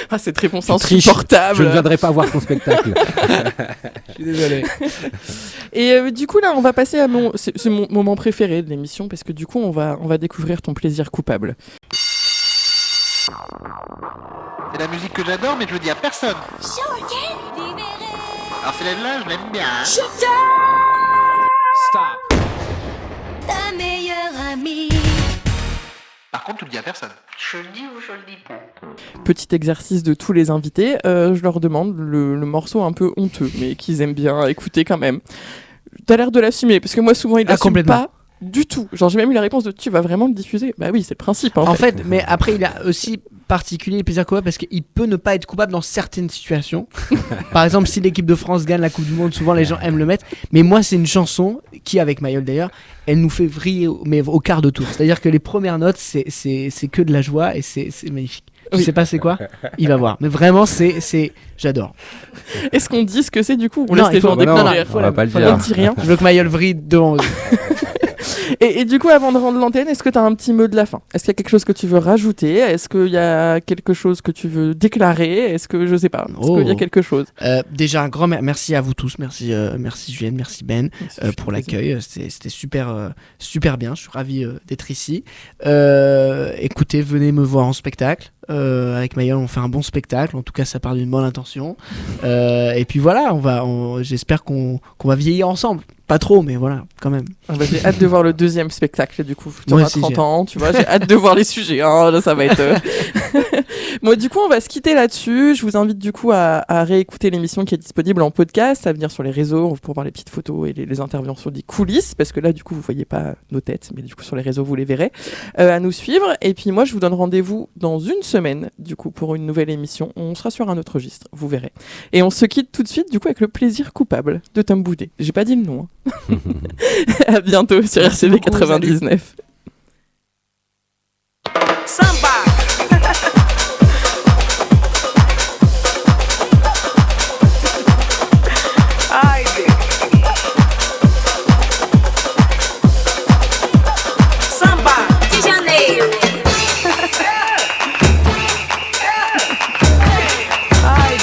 Speaker 2: Ah, cette réponse
Speaker 4: Tu triches.
Speaker 2: insupportable.
Speaker 4: Je ne viendrai pas voir ton spectacle.
Speaker 3: Je suis désolé.
Speaker 2: Et du coup, là, on va passer à c'est mon moment préféré de l'émission parce que du coup, on va découvrir ton plaisir coupable.
Speaker 1: C'est la musique que j'adore, mais je le dis à personne. Alors celle-là, je l'aime bien. hein.
Speaker 5: Stop.
Speaker 7: Ta meilleure amie.
Speaker 1: Par contre, tu le dis à personne. Je le dis ou je le dis pas.
Speaker 2: Petit exercice de tous les invités. Je leur demande le morceau un peu honteux, mais qu'ils aiment bien écouter quand même. T'as l'air de l'assumer, parce que moi, souvent, ils l'assument
Speaker 3: complètement.
Speaker 2: pas du tout. Genre, j'ai même eu la réponse de tu vas vraiment le diffuser. Bah oui, c'est le principe.
Speaker 3: En fait, mais après, il a aussi particulier le plaisir coupable parce qu'il peut ne pas être coupable dans certaines situations. Par exemple, si l'équipe de France gagne la Coupe du Monde, souvent les gens aiment le mettre. Mais moi, c'est une chanson qui, avec Mayol d'ailleurs, elle nous fait vriller mais au quart de tour. C'est-à-dire que les premières notes, c'est que de la joie et c'est magnifique. Je
Speaker 2: Oui.
Speaker 3: sais pas c'est quoi, il va voir. Mais vraiment, j'adore.
Speaker 2: Est-ce qu'on dit ce que c'est du coup? On
Speaker 3: Non,
Speaker 2: laisse les
Speaker 3: il faut-
Speaker 2: gens
Speaker 3: non, non,
Speaker 2: découvrir.
Speaker 4: on va pas le
Speaker 2: On
Speaker 4: dire.
Speaker 2: ne dit rien.
Speaker 3: Je veux que Mayol vrille devant eux.
Speaker 2: Et du coup, avant de rendre l'antenne, est-ce que tu as un petit mot de la fin? Est-ce qu'il y a quelque chose que tu veux rajouter? Est-ce qu'il y a quelque chose que tu veux déclarer? Est-ce que, je sais pas, est-ce qu'il y a quelque chose?
Speaker 3: Déjà, un grand merci à vous tous. Merci Julienne, merci Ben pour l'accueil. C'était super bien. Je suis ravi d'être ici. Écoutez, venez me voir en spectacle. Avec Mayol, on fait un bon spectacle. En tout cas, ça part d'une bonne intention. Et puis voilà, j'espère qu'on va vieillir ensemble. Pas trop, mais voilà, quand même.
Speaker 2: Ah bah, j'ai hâte de voir le deuxième spectacle, du coup. Tu
Speaker 3: Moi
Speaker 2: auras
Speaker 3: aussi,
Speaker 2: 30
Speaker 3: j'ai
Speaker 2: ans, tu vois, j'ai hâte de voir les sujets. Hein, là, ça va être... Bon, du coup, on va se quitter là-dessus. Je vous invite du coup à réécouter l'émission qui est disponible en podcast, à venir sur les réseaux pour voir les petites photos et les interventions des coulisses, parce que là, du coup, vous voyez pas nos têtes, mais du coup, sur les réseaux, vous les verrez. À nous suivre. Et puis moi, je vous donne rendez-vous dans une semaine, du coup, pour une nouvelle émission. On sera sur un autre registre, vous verrez. Et on se quitte tout de suite, du coup, avec le plaisir coupable de Tom Boudet. J'ai pas dit le nom. Hein. À bientôt sur RCV
Speaker 3: beaucoup,
Speaker 2: 99.
Speaker 6: Samba. Ai, Samba de Janeiro. Ai,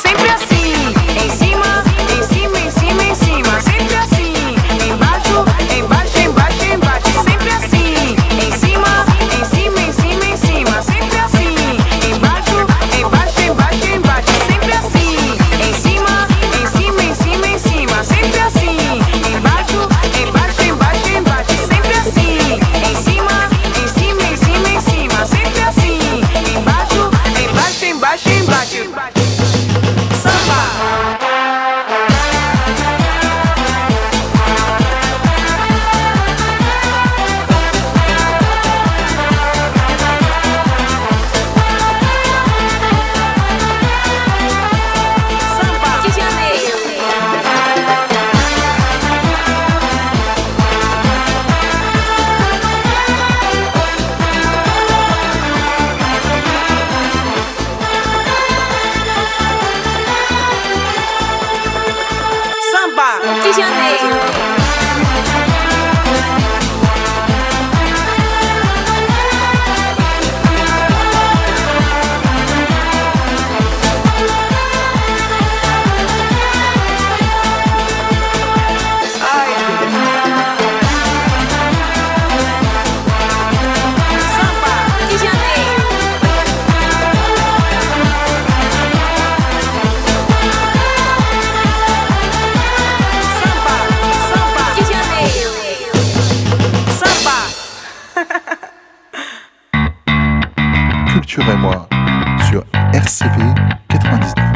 Speaker 6: Sempre assim, em cima, em cima, em cima, em cima. Sempre assim, embaixo, embaixo, embaixo, embaixo. Sempre assim, em cima, em cima, em cima, em cima. Sempre assim, embaixo, embaixo, embaixo, embaixo. Sempre assim, em cima, em cima, em cima, em cima. Sempre assim, embaixo, embaixo, embaixo, embaixo. Sempre assim, em cima, em cima, em cima, em cima. Sempre assim, embaixo, embaixo, embaixo, embaixo. Samba. Samba de Janeiro. Samba de Janeiro. Samba de Janeiro. Samba, samba de Janeiro. Samba.
Speaker 1: Culture et moi sur RCV 99.